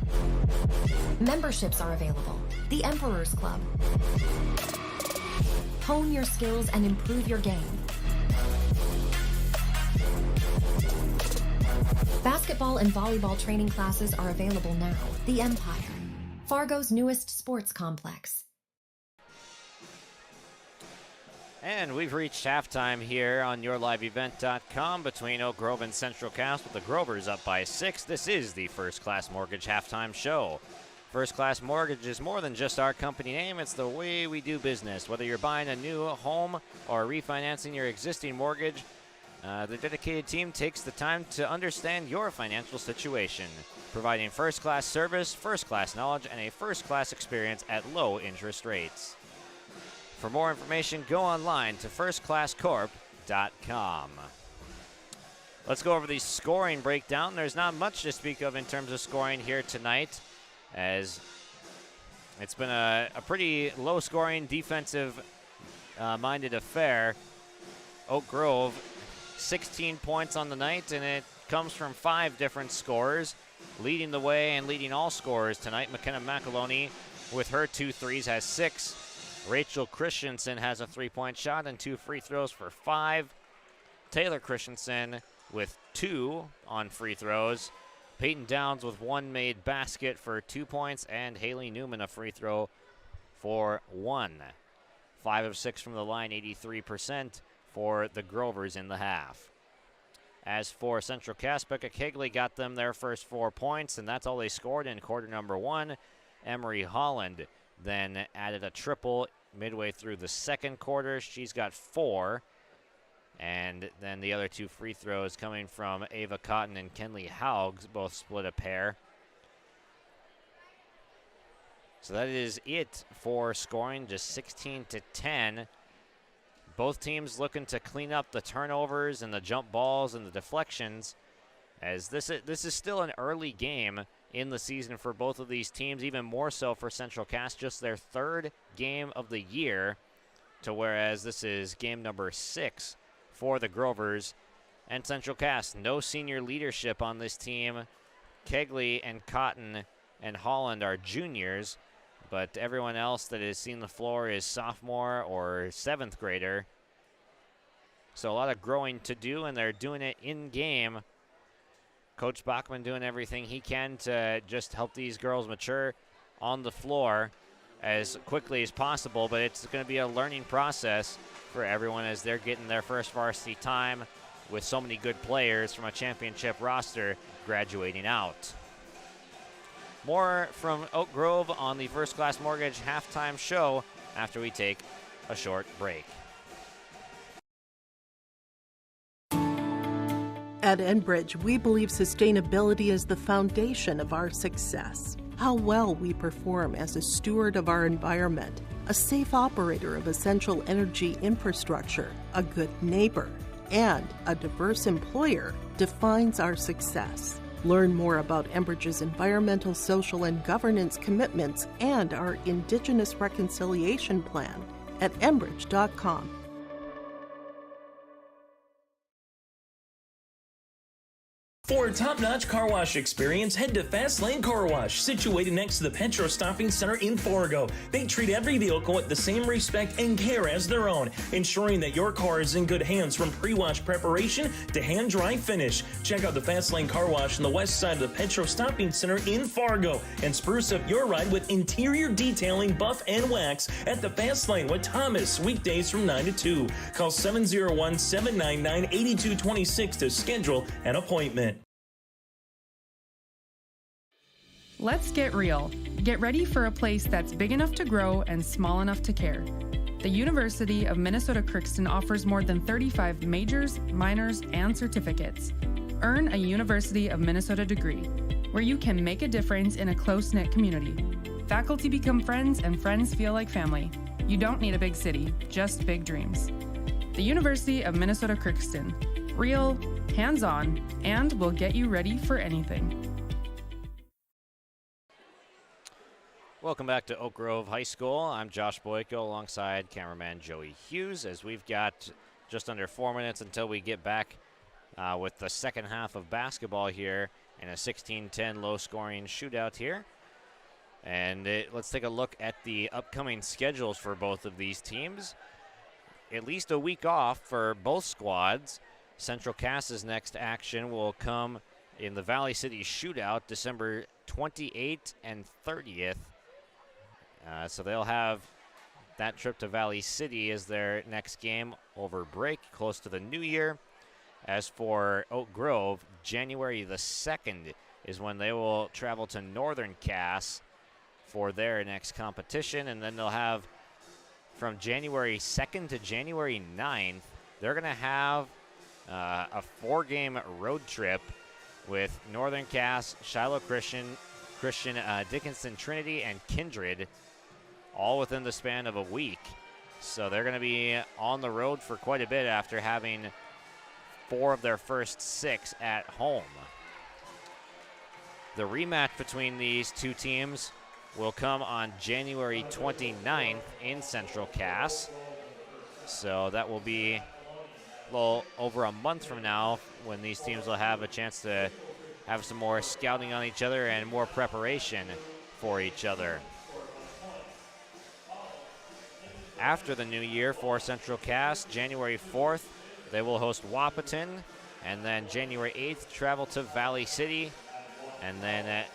Memberships are available. The Emperor's Club. Hone your skills and improve your game. Basketball and volleyball training classes are available now. The Empire, Fargo's newest sports complex. And we've reached halftime here on YourLiveEvent.com between Oak Grove and Central Cass with the Grovers up by 6. This is the First Class Mortgage Halftime Show. First Class Mortgage is more than just our company name. It's the way we do business. Whether you're buying a new home or refinancing your existing mortgage, the dedicated team takes the time to understand your financial situation, providing first-class service, first-class knowledge, and a first-class experience at low interest rates. For more information, go online to firstclasscorp.com. Let's go over the scoring breakdown. There's not much to speak of in terms of scoring here tonight, as it's been a pretty low-scoring, defensive-minded affair. Oak Grove, 16 points on the night, and it comes from 5 different scorers. Leading the way and leading all scorers tonight, McKenna McAloney with her 2 threes has 6. Rachel Christensen has a 3-point shot and 2 free throws for 5. Taylor Christensen with 2 on free throws. Peyton Downs with 1 made basket for 2 points, and Haley Newman a free throw for 1. 5 of 6 from the line, 83% for the Grovers in the half. As for Central Cass, Becca Kegley got them their first 4 points, and that's all they scored in quarter number 1. Emery Holland then added a triple midway through the second quarter. She's got 4. And then the other 2 free throws coming from Ava Cotton and Kenley Haugs, both split a pair. So that is it for scoring, just 16-10. Both teams looking to clean up the turnovers and the jump balls and the deflections, as this is still an early game in the season for both of these teams, even more so for Central Cass, just their 3rd game of the year, to whereas this is game number 6 for the Grovers and Central Cass. No senior leadership on this team. Kegley and Cotton and Holland are juniors, but everyone else that has seen the floor is sophomore or 7th grader. So a lot of growing to do, and they're doing it in game. Coach Bachman doing everything he can to just help these girls mature on the floor as quickly as possible, but it's going to be a learning process for everyone as they're getting their first varsity time with so many good players from a championship roster graduating out. More from Oak Grove on the First Class Mortgage halftime show after we take a short break. At Enbridge, we believe sustainability is the foundation of our success. How well we perform as a steward of our environment, a safe operator of essential energy infrastructure, a good neighbor, and a diverse employer defines our success. Learn more about Enbridge's environmental, social, and governance commitments and our Indigenous Reconciliation Plan at enbridge.com. For a top-notch car wash experience, head to Fast Lane Car Wash, situated next to the Petro Stopping Center in Fargo. They treat every vehicle with the same respect and care as their own, ensuring that your car is in good hands from pre-wash preparation to hand-dry finish. Check out the Fast Lane Car Wash on the west side of the Petro Stopping Center in Fargo and spruce up your ride with interior detailing, buff, and wax at the Fast Lane with Thomas, weekdays from 9 to 2. Call 701-799-8226 to schedule an appointment. Let's get real. Get ready for a place that's big enough to grow and small enough to care. The University of Minnesota Crookston offers more than 35 majors, minors, and certificates. Earn a University of Minnesota degree, where you can make a difference in a close-knit community. Faculty become friends, and friends feel like family. You don't need a big city, just big dreams. The University of Minnesota Crookston. Real, hands-on, and will get you ready for anything. Welcome back to Oak Grove High School. I'm Josh Boyko alongside cameraman Joey Hughes, as we've got just under 4 minutes until we get back with the second half of basketball here in a 16-10 low-scoring shootout here. And let's take a look at the upcoming schedules for both of these teams. At least a week off for both squads. Central Cass's next action will come in the Valley City Shootout December 28th and 30th. So they'll have That trip to Valley City is their next game over break, close to the new year. As for Oak Grove, January the 2nd is when they will travel to Northern Cass for their next competition, and then they'll have from January 2nd to January 9th, they're going to have a 4-game road trip with Northern Cass, Shiloh Christian, Dickinson Trinity, and Kindred, all within the span of a week. So they're going to be on the road for quite a bit after having 4 of their first 6 at home. The rematch between these two teams will come on January 29th in Central Cass. So that will be a little over a month from now when these teams will have a chance to have some more scouting on each other and more preparation for each other. After the new year for Central Cass, January 4th, they will host Wahpeton, and then January 8th, travel to Valley City, and then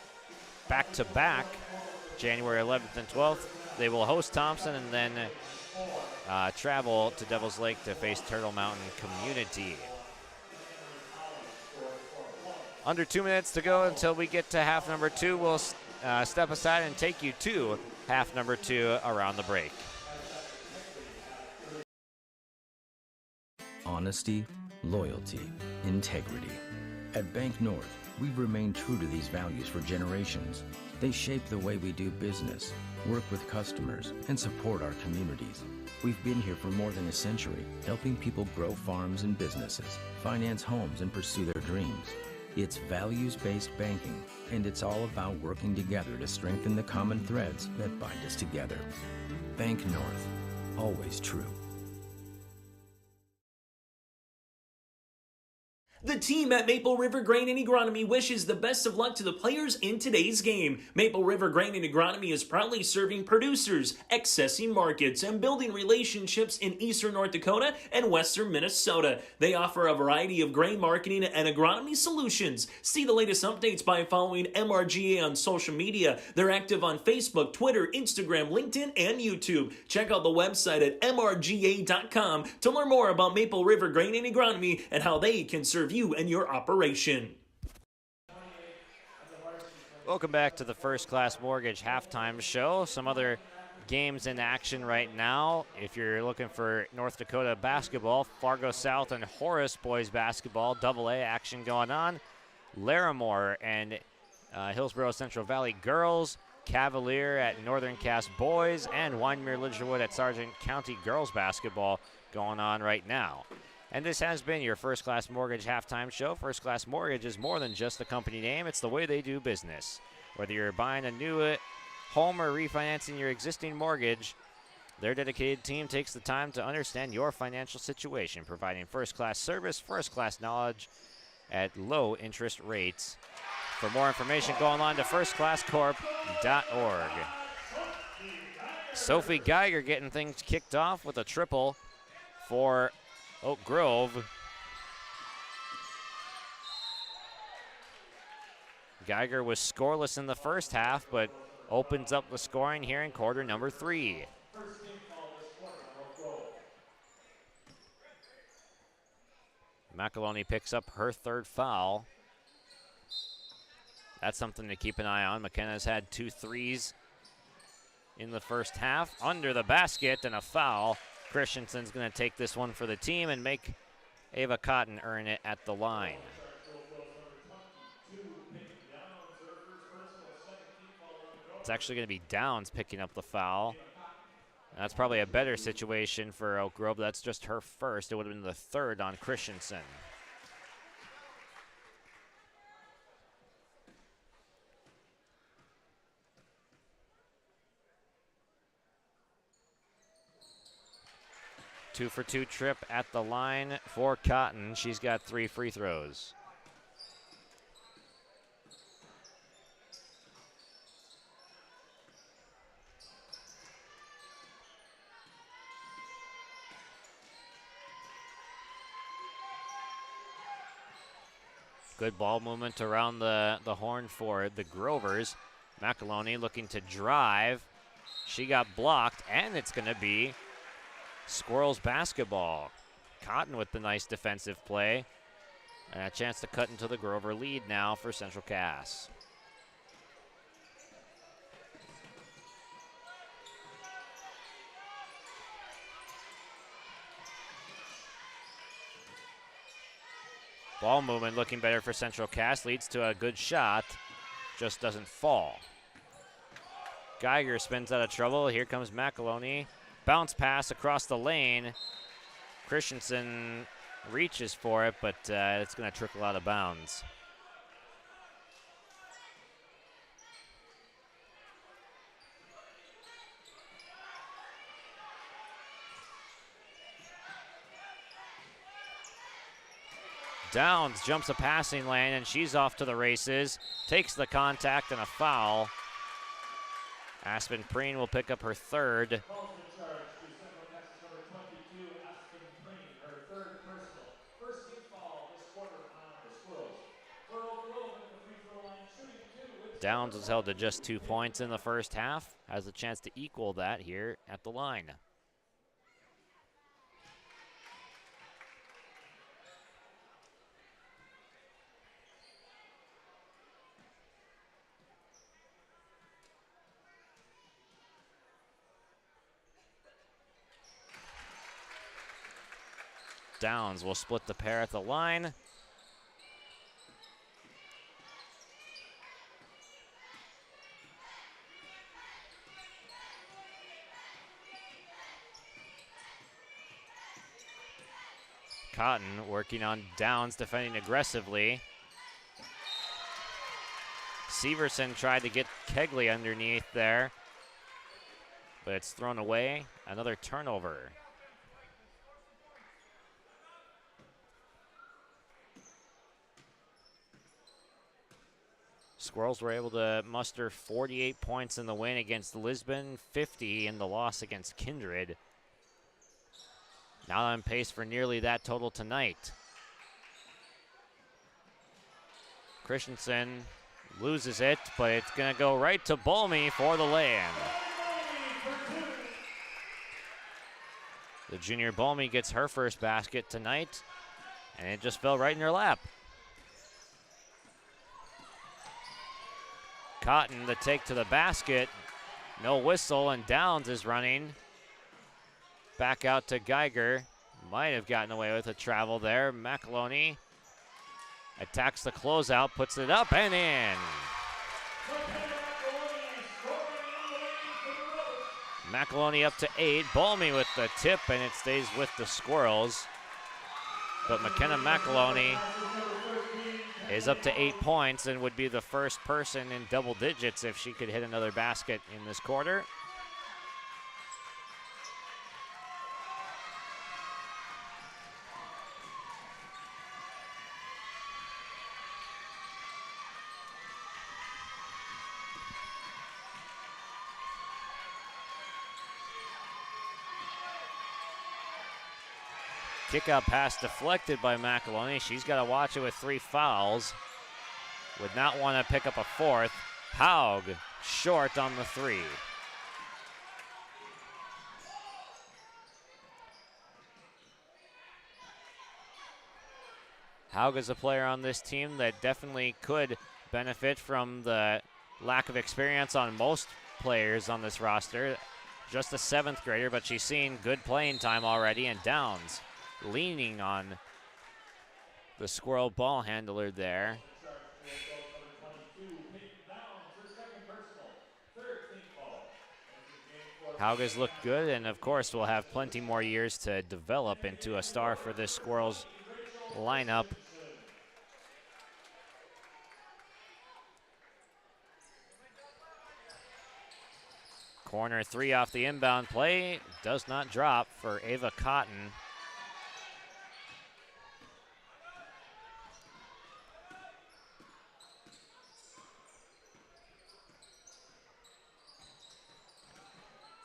back-to-back, January 11th and 12th, they will host Thompson and then travel to Devil's Lake to face Turtle Mountain Community. Under 2 minutes to go until we get to half number 2. We'll step aside and take you to half number 2 around the break. Honesty, loyalty, integrity. At Bank North, we've remained true to these values for generations. They shape the way we do business, work with customers, and support our communities. We've been here for more than a century, helping people grow farms and businesses, finance homes, and pursue their dreams. It's values-based banking, and it's all about working together to strengthen the common threads that bind us together. Bank North, always true. The team at Maple River Grain and Agronomy wishes the best of luck to the players in today's game. Maple River Grain and Agronomy is proudly serving producers, accessing markets, and building relationships in eastern North Dakota and western Minnesota. They offer a variety of grain marketing and agronomy solutions. See the latest updates by following MRGA on social media. They're active on Facebook, Twitter, Instagram, LinkedIn, and YouTube. Check out the website at mrga.com to learn more about Maple River Grain and Agronomy and how they can serve you and your operation. Welcome back to the First Class Mortgage halftime show. Some other games in action right now. If you're looking for North Dakota basketball, Fargo South and Horace boys basketball, AA action going on. Larimore and Hillsborough Central Valley girls, Cavalier at Northern Cass boys, and Wyndmere Lidgerwood at Sargent County girls basketball going on right now. And this has been your First Class Mortgage halftime show. First Class Mortgage is more than just a company name. It's the way they do business. Whether you're buying a new home or refinancing your existing mortgage, their dedicated team takes the time to understand your financial situation, providing first-class service, first-class knowledge at low interest rates. For more information, go online to firstclasscorp.org. Sophie Geiger getting things kicked off with a triple for Oak Grove. Geiger was scoreless in the first half, but opens up the scoring here in quarter number 3. McAloney picks up her 3rd foul. That's something to keep an eye on. McKenna's had 2 threes in the first half. Under the basket and a foul. Christensen's going to take this one for the team and make Ava Cotton earn it at the line. It's actually going to be Downs picking up the foul. That's probably a better situation for Oak Grove. That's just her first. It would have been the 3rd on Christensen. Two for 2 trip at the line for Cotton. She's got 3 free throws. Good ball movement around the horn for the Grovers. McAloney looking to drive. She got blocked, and it's going to be Squirrels basketball. Cotton with the nice defensive play. And a chance to cut into the Grover lead now for Central Cass. Ball movement looking better for Central Cass. Leads to a good shot. Just doesn't fall. Geiger spins out of trouble. Here comes McAloney. Bounce pass across the lane. Christensen reaches for it, but it's going to trickle out of bounds. Downs jumps a passing lane, and she's off to the races. Takes the contact and a foul. Aspen Preen will pick up her third. Downs was held to just 2 points in the first half. Has a chance to equal that here at the line. Downs will split the pair at the line. Cotton working on Downs, defending aggressively. Severson tried to get Kegley underneath there, but it's thrown away. Another turnover. Squirrels were able to muster 48 points in the win against Lisbon, 50 in the loss against Kindred. Now on pace for nearly that total tonight. Christensen loses it, but it's going to go right to Bolmy for the lay-in. The junior Bolmy gets her first basket tonight, and it just fell right in her lap. Cotton, the take to the basket. No whistle, and Downs is running. Back out to Geiger. Might have gotten away with a travel there. McAloney attacks the closeout, puts it up and in. McAloney up to 8. Bolmy with the tip, and it stays with the Squirrels. But McKenna McAloney is up to 8 points and would be the first person in double digits if she could hit another basket in this quarter. Kick-out pass deflected by McAloney. She's got to watch it with 3 fouls. Would not want to pick up a fourth. Haug short on the 3. Haug is a player on this team that definitely could benefit from the lack of experience on most players on this roster. Just a 7th grader, but she's seen good playing time already, and Downs leaning on the Squirrel ball handler there. Haug has looked good, and of course will have plenty more years to develop into a star for this Squirrels lineup. Corner 3 off the inbound play. Does not drop for Ava Cotton.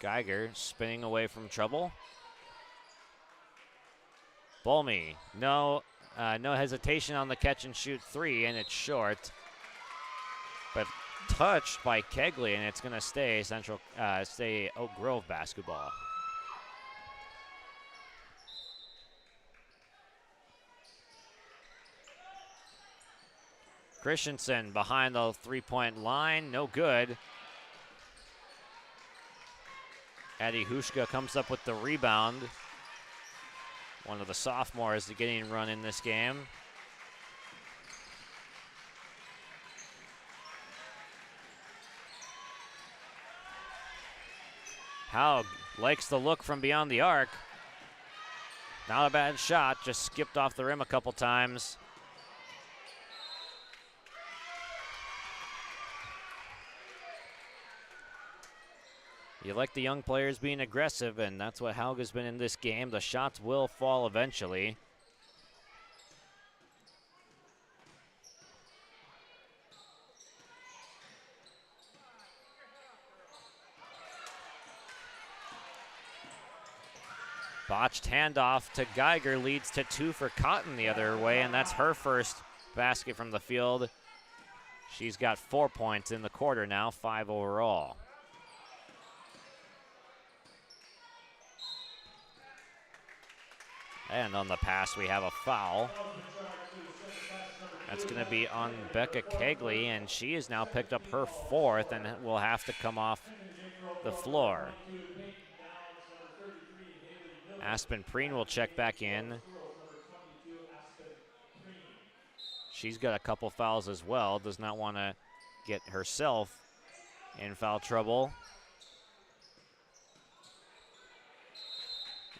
Geiger spinning away from trouble. Bolmy, no hesitation on the catch and shoot 3, and it's short. But touched by Kegley, and it's going to stay stay Oak Grove basketball. Christensen behind the three-point line, no good. Addie Hushka comes up with the rebound. One of the sophomores getting run in this game. Haug likes the look from beyond the arc. Not a bad shot, just skipped off the rim a couple times. You like the young players being aggressive, and that's what Haug has been in this game. The shots will fall eventually. Botched handoff to Geiger leads to 2 for Cotton the other way, and that's her first basket from the field. She's got 4 points in the quarter now, 5 overall. And on the pass, we have a foul. That's going to be on Becca Kegley, and she has now picked up her 4th and will have to come off the floor. Aspen Preen will check back in. She's got a couple fouls as well. Does not want to get herself in foul trouble.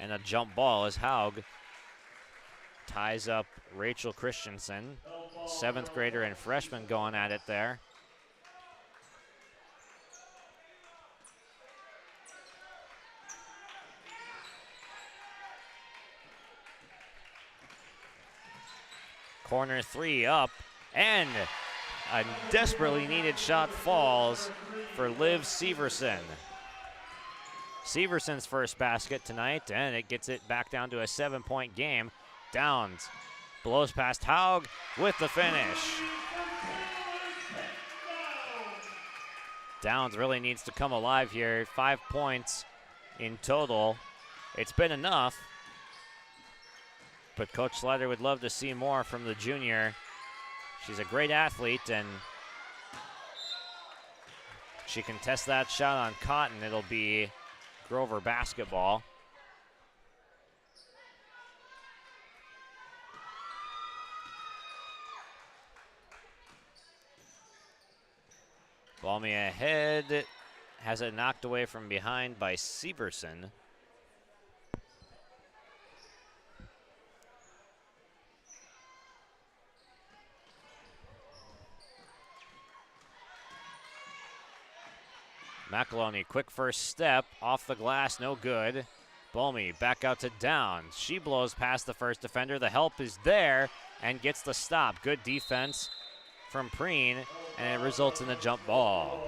And a jump ball as Haug ties up Rachel Christensen. 7th grader and freshman going at it there. Corner 3 up, and a desperately needed shot falls for Liv Severson. Severson's first basket tonight, and it gets it back down to a 7-point game. Downs blows past Haug with the finish. Downs really needs to come alive here. 5 points in total. It's been enough, but Coach Slider would love to see more from the junior. She's a great athlete, and she can test that shot on Cotton. It'll be Grover basketball. Balmy ahead, has it knocked away from behind by Severson. McEloney, quick first step, off the glass, no good. Balmy back out to Downs. She blows past the first defender. The help is there and gets the stop. Good defense from Preen, and it results in a jump ball.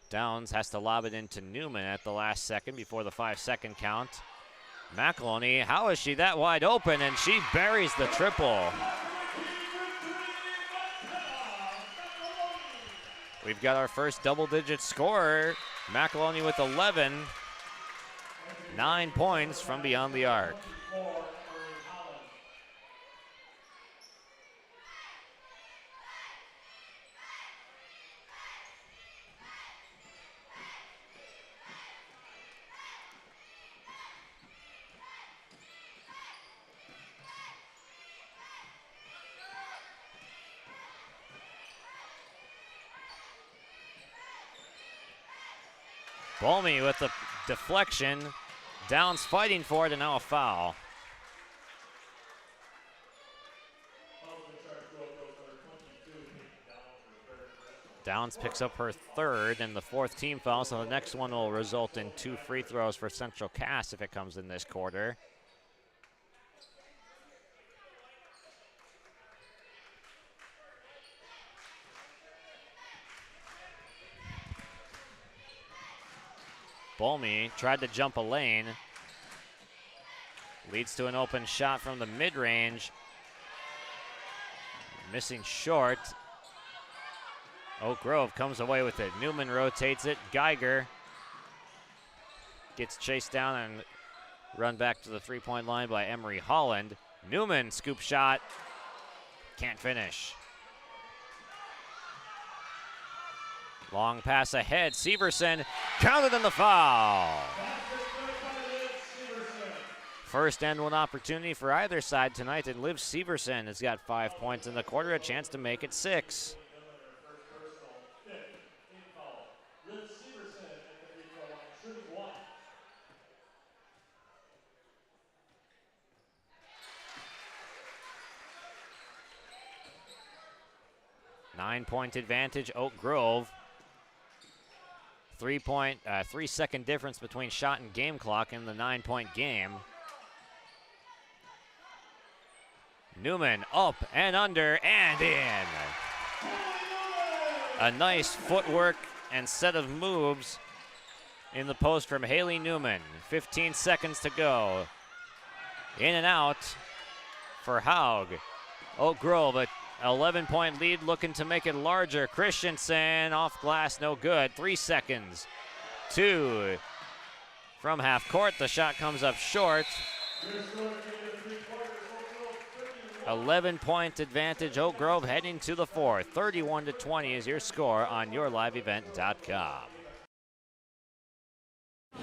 Downs has to lob it into Newman at the last second before the 5-second count. McEloney, how is she that wide open? And she buries the triple. We've got our first double-digit scorer. McEloney with 11. 9 points from beyond the arc. Balmy with the deflection. Downs fighting for it, and now a foul. Downs picks up her 3rd and the 4th team foul, so the next one will result in 2 free throws for Central Cass if it comes in this quarter. Bolmy tried to jump a lane. Leads to an open shot from the mid-range. Missing short. Oak Grove comes away with it. Newman rotates it. Geiger gets chased down and run back to the three-point line by Emery Holland. Newman, scoop shot. Can't finish. Long pass ahead. Severson counted in the foul. First and one opportunity for either side tonight, and Liv Severson has got 5 points in the quarter, a chance to make it 6. Nine-point advantage, Oak Grove. 3-second difference between shot and game clock in the 9-point game. Newman up and under and in. A nice footwork and set of moves in the post from Haley Newman. 15 seconds to go. In and out for Haug. Oak Grove, a 11-point lead, looking to make it larger. Christensen off glass, no good. 3 seconds. 2 from half court. The shot comes up short. 11-point advantage. Oak Grove heading to the fourth. 31-20 is your score on yourliveevent.com.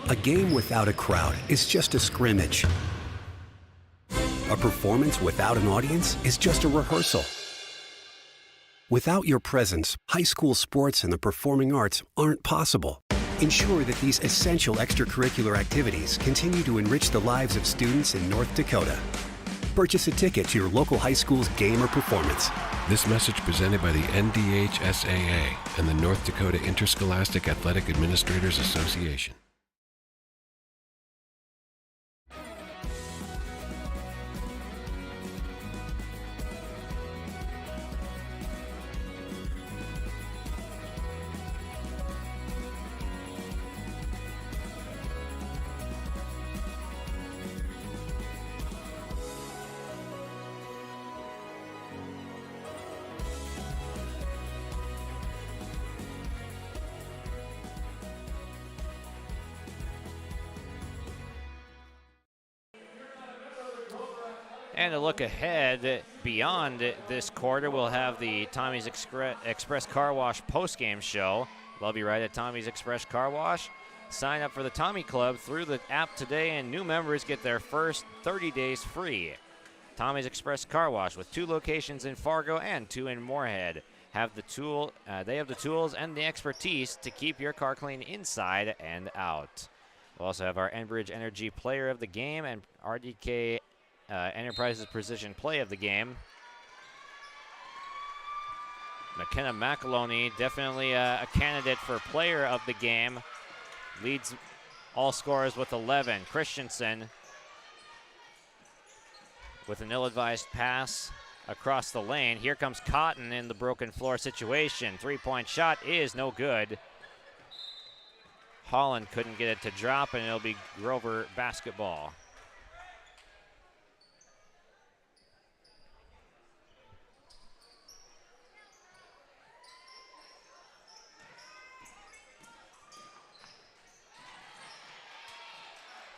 A game without a crowd is just a scrimmage. A performance without an audience is just a rehearsal. Without your presence, high school sports and the performing arts aren't possible. Ensure that these essential extracurricular activities continue to enrich the lives of students in North Dakota. Purchase a ticket to your local high school's game or performance. This message presented by the NDHSAA and the North Dakota Interscholastic Athletic Administrators Association. And a look ahead beyond this quarter, we'll have the Tommy's Express Car Wash postgame show. Love you right at Tommy's Express Car Wash. Sign up for the Tommy Club through the app today, and new members get their first 30 days free. Tommy's Express Car Wash with 2 locations in Fargo and 2 in Moorhead. They have the tools and the expertise to keep your car clean inside and out. We'll also have our Enbridge Energy Player of the Game and RDK Enterprises Precision Play of the Game. McKenna McAloney, definitely a candidate for Player of the Game. Leads all scorers with 11. Christensen with an ill-advised pass across the lane. Here comes Cotton in the broken floor situation. 3-point shot is no good. Holland couldn't get it to drop, and it'll be Grover basketball.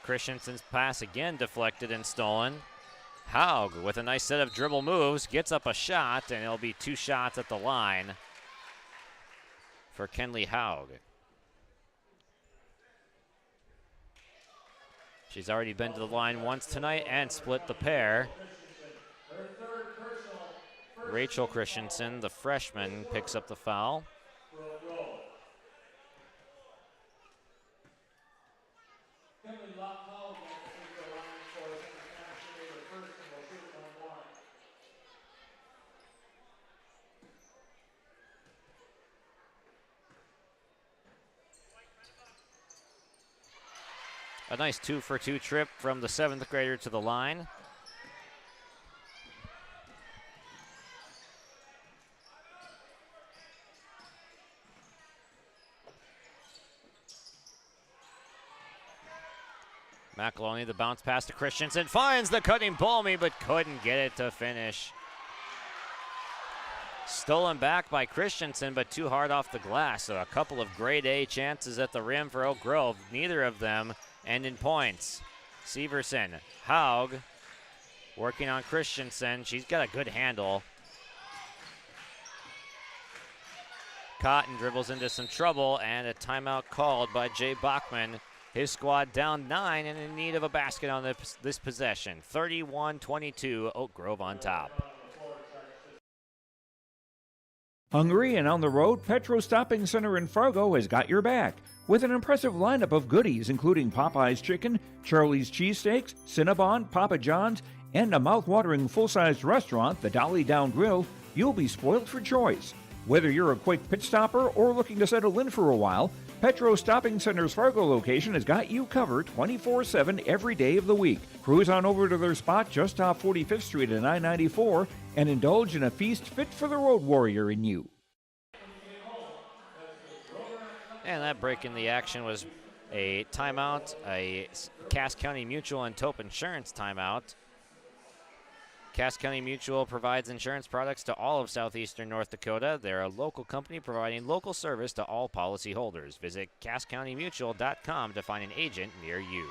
Christensen's pass again deflected and stolen. Haug with a nice set of dribble moves, gets up a shot, and it'll be 2 shots at the line for Kenley Haug. She's already been to the line once tonight and split the pair. Rachel Christensen, the freshman, picks up the foul. A nice 2-for-2 trip from the 7th grader to the line. McEloney, the bounce pass to Christensen, finds the cutting Bolmy, but couldn't get it to finish. Stolen back by Christensen, but too hard off the glass. So a couple of grade A chances at the rim for Oak Grove. Neither of them end in points. Severson, Haug, working on Christensen. She's got a good handle. Cotton dribbles into some trouble, and a timeout called by Jay Bachman. His squad down 9 and in need of a basket on this possession. 31-22, Oak Grove on top. Hungry and on the road, Petro Stopping Center in Fargo has got your back with an impressive lineup of goodies including Popeye's Chicken, Charlie's Cheesesteaks, Cinnabon, Papa John's, and a mouth-watering full-sized restaurant, the Dolly Down Grill. You'll be spoiled for choice. Whether you're a quick pit stopper or looking to settle in for a while, Petro Stopping Center's Fargo location has got you covered 24/7 every day of the week. Cruise on over to their spot just off 45th Street and I-94 and indulge in a feast fit for the road warrior in you. And that break in the action was a timeout, a Cass County Mutual and Tope Insurance timeout. Cass County Mutual provides insurance products to all of southeastern North Dakota. They're a local company providing local service to all policyholders. Visit CassCountyMutual.com to find an agent near you.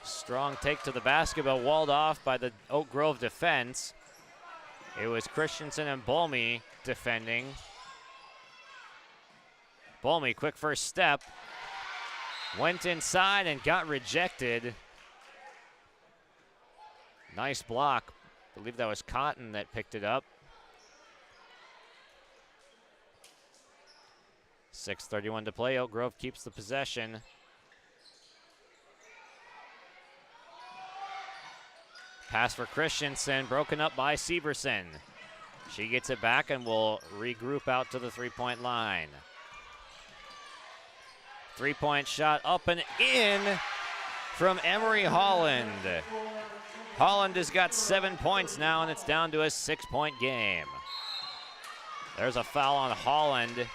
Strong take to the basket, but walled off by the Oak Grove defense. It was Christensen and Bolmy defending. Bolmy, quick first step, went inside and got rejected. Nice block. I believe that was Cotton that picked it up. 6:31 to play. Oak Grove keeps the possession. Pass for Christensen, broken up by Severson. She gets it back and will regroup out to the three-point line. Three-point shot up and in from Emery Holland. Holland has got 7 points now, and it's down to a 6-point game. There's a foul on Holland.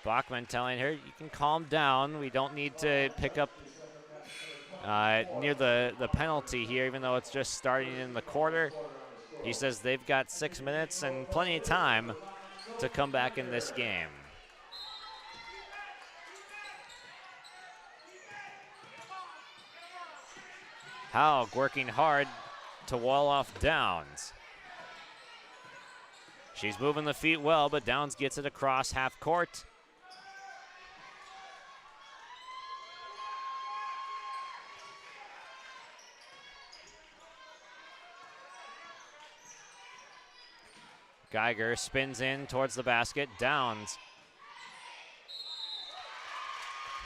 Bachman telling her, you can calm down. We don't need to pick up near the penalty here, even though it's just starting in the quarter. He says they've got 6 minutes and plenty of time to come back in this game. Haug working hard to wall off Downs. She's moving the feet well, but Downs gets it across half court. Geiger spins in towards the basket. Downs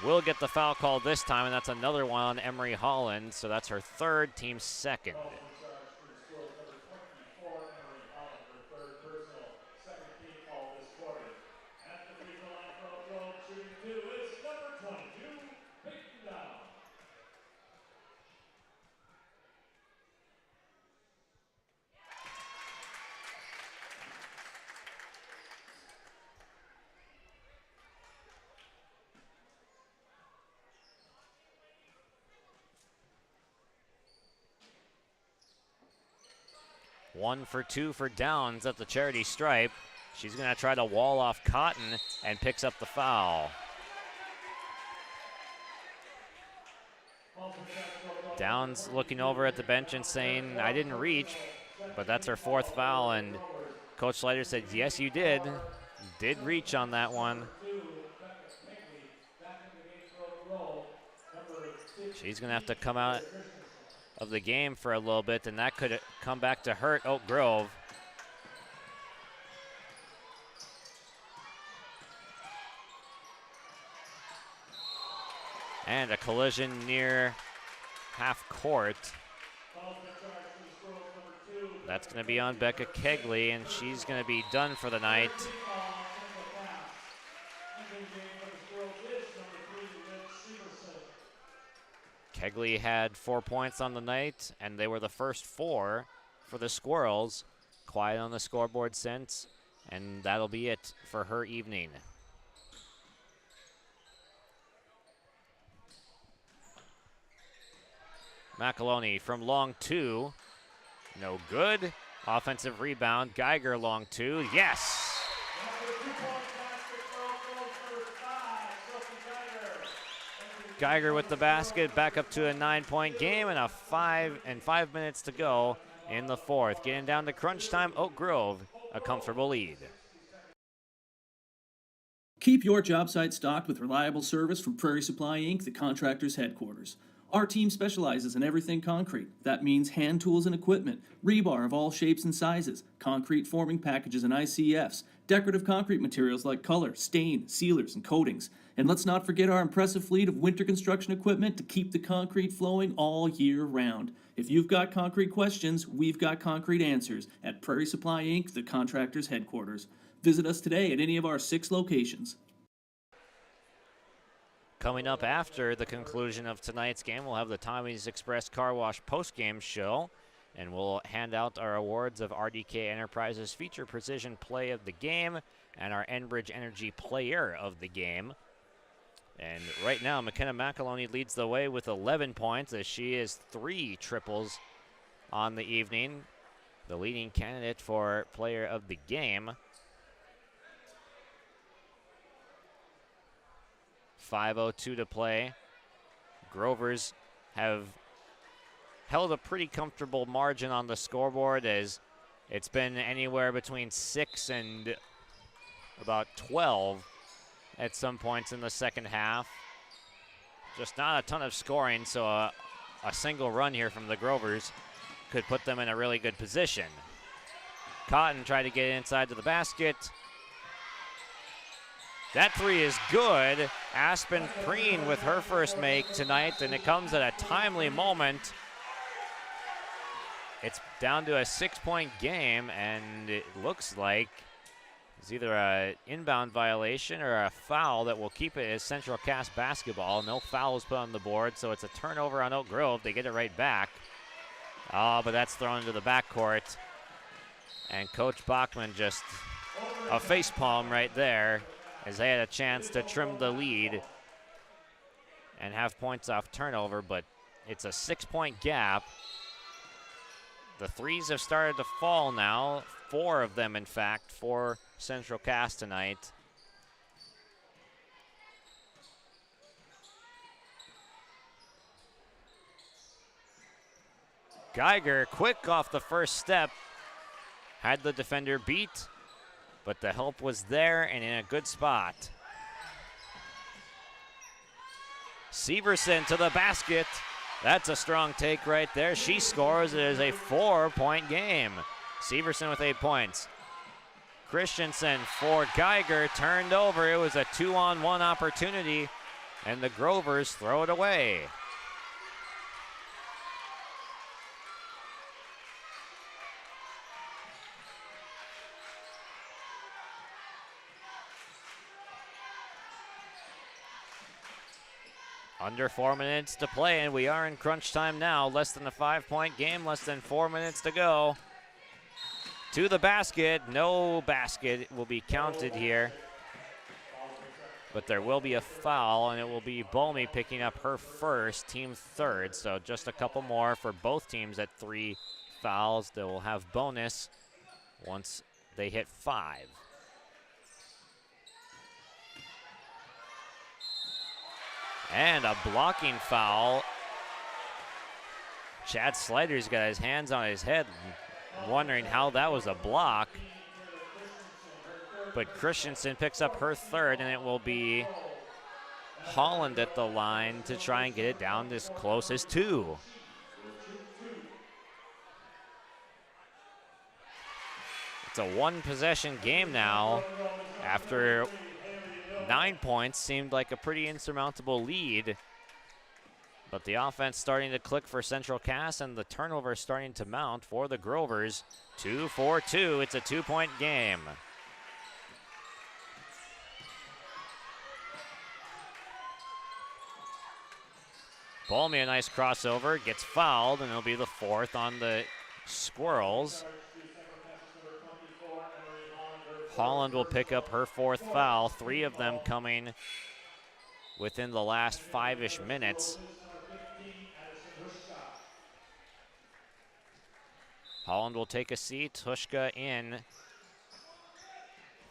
will get the foul call this time, and that's another one on Emery Holland, so that's her third, team's second. One for two for Downs at the charity stripe. She's going to try to wall off Cotton and picks up the foul. Downs looking over at the bench and saying, I didn't reach, but that's her fourth foul. And Coach Slater said, yes, you did. Did reach on that one. She's going to have to come out of the game for a little bit, and that could come back to hurt Oak Grove. And a collision near half court. That's going to be on Becca Kegley, and she's going to be done for the night. Kegley had 4 points on the night, and they were the first four for the Squirrels. quiet on the scoreboard since, and that'll be it for her evening. McAloney from long two. No good. Offensive rebound. Geiger long two. Yes! Geiger with the basket, back up to a 9-point game, and 5 minutes to go in the fourth. Getting down to crunch time, Oak Grove, a comfortable lead. Keep your job site stocked with reliable service from Prairie Supply Inc., the contractor's headquarters. Our team specializes in everything concrete. That means hand tools and equipment, rebar of all shapes and sizes, concrete forming packages and ICFs, decorative concrete materials like color, stain, sealers, and coatings. And let's not forget our impressive fleet of winter construction equipment to keep the concrete flowing all year round. If you've got concrete questions, we've got concrete answers at Prairie Supply Inc., the contractor's headquarters. Visit us today at any of our 6 locations. Coming up after the conclusion of tonight's game, we'll have the Tommy's Express Car Wash postgame show, and we'll hand out our awards of RDK Enterprises Feature Precision Play of the Game and our Enbridge Energy Player of the Game. And right now, McKenna McAloney leads the way with 11 points as she is 3 triples on the evening. The leading candidate for Player of the Game. 5:02 to play. Grovers have held a pretty comfortable margin on the scoreboard as it's been anywhere between 6 and about 12 at some points in the second half. Just not a ton of scoring, so a single run here from the Grovers could put them in a really good position. Cotton tried to get inside to the basket. That three is good. Aspen Preen with her first make tonight, and it comes at a timely moment. It's down to a 6-point game, and it looks like it's either an inbound violation or a foul that will keep it as Central Cass basketball. No fouls put on the board, so it's a turnover on Oak Grove. They get it right back. Oh, but that's thrown into the backcourt. And Coach Bachman just a facepalm right there, as they had a chance to trim the lead and have points off turnover, but it's a 6-point gap. The threes have started to fall now, 4 of them, in fact, for Central Cass tonight. Geiger, quick off the first step, had the defender beat, but the help was there and in a good spot. Severson to the basket. That's a strong take right there. She scores. It is a 4-point game. Severson with 8 points. Christensen for Geiger, turned over. It was a 2-on-1 opportunity, and the Grovers throw it away. Under 4 minutes to play, and we are in crunch time now. Less than a 5-point game, less than 4 minutes to go. To the basket. No basket will be counted here. But there will be a foul, and it will be Bolmy picking up her first, team third. So just a couple more for both teams at 3 fouls. They will have bonus once they hit 5. And a blocking foul. Chad Slider's got his hands on his head, wondering how that was a block. But Christensen picks up her third, and it will be Holland at the line to try and get it down as close as 2. It's a 1-possession game now after 9 points. Seemed like a pretty insurmountable lead, but the offense starting to click for Central Cass, and the turnover starting to mount for the Grovers. 2-4-2. It's a 2-point game. Bolmy, a nice crossover, gets fouled, and it'll be the 4th on the Squirrels. Holland will pick up her 4th foul, 3 of them coming within the last 5-ish minutes. Holland will take a seat, Hushka in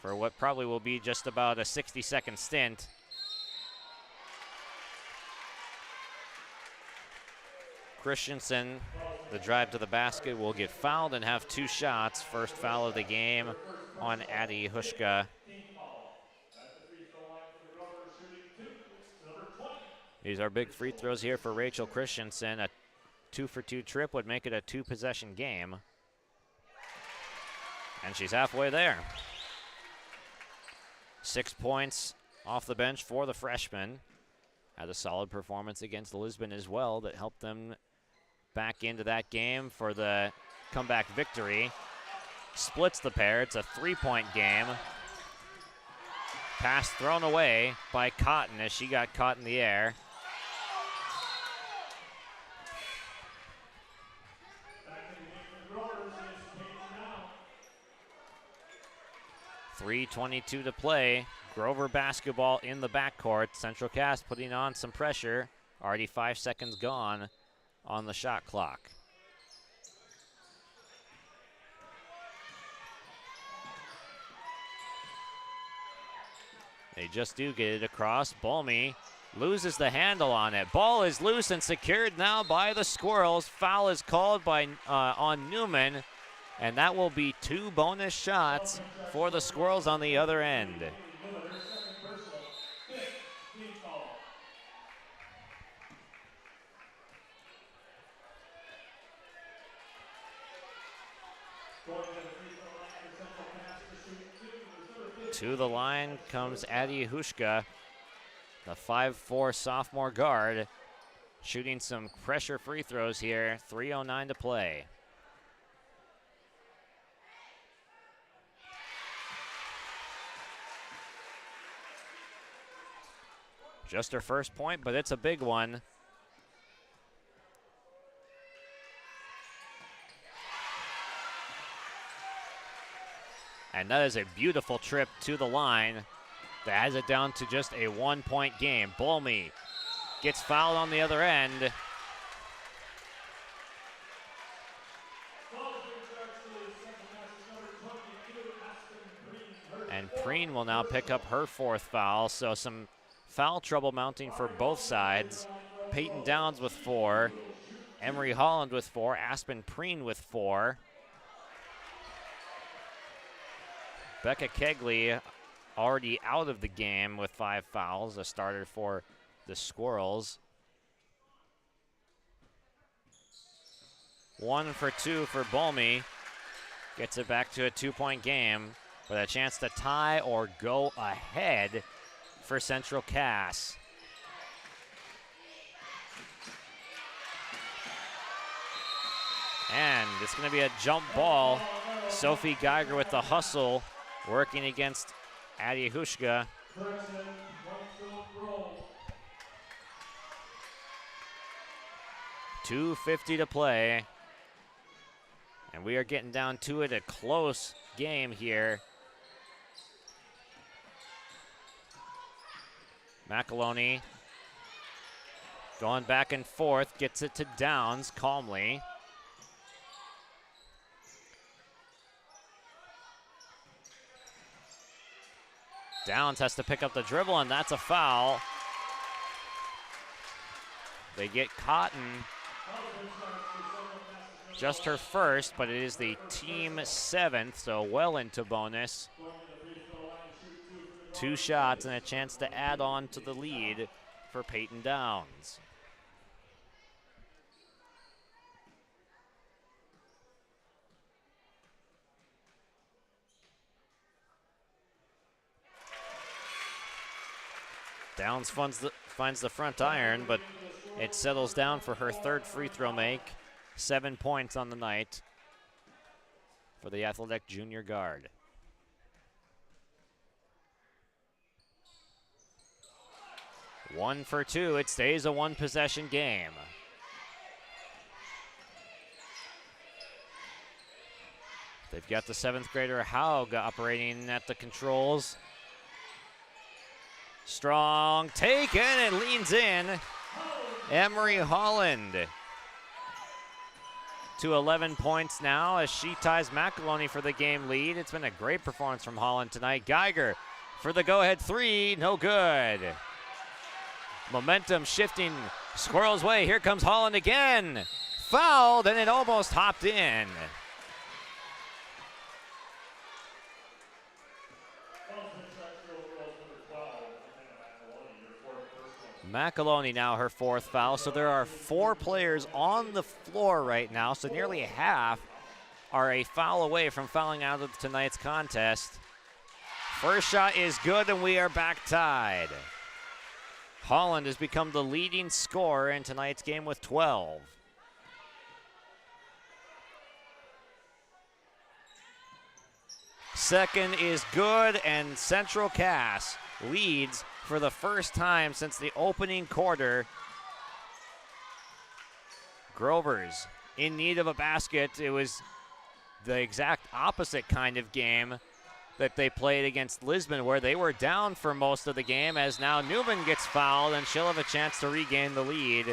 for what probably will be just about a 60-second stint. Christensen, the drive to the basket, will get fouled and have 2 shots. First foul of the game on Addie Hushka. These are big free throws here for Rachel Christensen. A 2-for-2 trip would make it a 2-possession game. And she's halfway there. 6 points off the bench for the freshman. Had a solid performance against Lisbon as well that helped them back into that game for the comeback victory. Splits the pair. It's a 3-point game. Pass thrown away by Cotton as she got caught in the air. .3:22 to play. Grover basketball in the backcourt. Central Cass putting on some pressure. Already 5 seconds gone on the shot clock. They just do get it across. Bolmy loses the handle on it. Ball is loose and secured now by the Squirrels. Foul is called by on Newman, and that will be 2 bonus shots for the Squirrels on the other end. To the line comes Addie Hushka, the 5'4" sophomore guard, shooting some pressure free throws here. 3:09 to play. Just her first point, but it's a big one. And that is a beautiful trip to the line that has it down to just a 1-point game. Bolmy gets fouled on the other end. And Preen will now pick up her 4th foul, so some foul trouble mounting for both sides. Peyton Downs with 4, Emery Holland with 4, Aspen Preen with 4. Becca Kegley already out of the game with 5 fouls, a starter for the Squirrels. 1 for 2 for Bolmy. Gets it back to a 2-point game with a chance to tie or go ahead for Central Cass. And it's going to be a jump ball. Sophie Geiger with the hustle, working against Addie Hushka. .250 to play. And we are getting down to it, a close game here. McAloney going back and forth, gets it to Downs calmly. Downs has to pick up the dribble, and that's a foul. They get Cotton, just her first, but it is the team 7th, so well into bonus. 2 shots and a chance to add on to the lead for Peyton Downs. Downs finds the front iron, but it settles down for her 3rd free throw make. 7 points on the night for the athletic junior guard. One for 2, it stays a 1-possession game. They've got the 7th grader Haug operating at the controls. Strong take, and it leans in. Emery Holland to 11 points now as she ties McAloney for the game lead. It's been a great performance from Holland tonight. Geiger for the go-ahead 3, no good. Momentum shifting Squirrels' way. Here comes Holland again. Fouled, and it almost hopped in. McAloney now her 4th foul, so there are 4 players on the floor right now, so nearly half are a foul away from fouling out of tonight's contest. First shot is good, and we are back tied. Holland has become the leading scorer in tonight's game with 12. Second is good, and Central Cass leads for the first time since the opening quarter. Grover's in need of a basket. It was the exact opposite kind of game that they played against Lisbon, where they were down for most of the game, as now Newman gets fouled and she'll have a chance to regain the lead.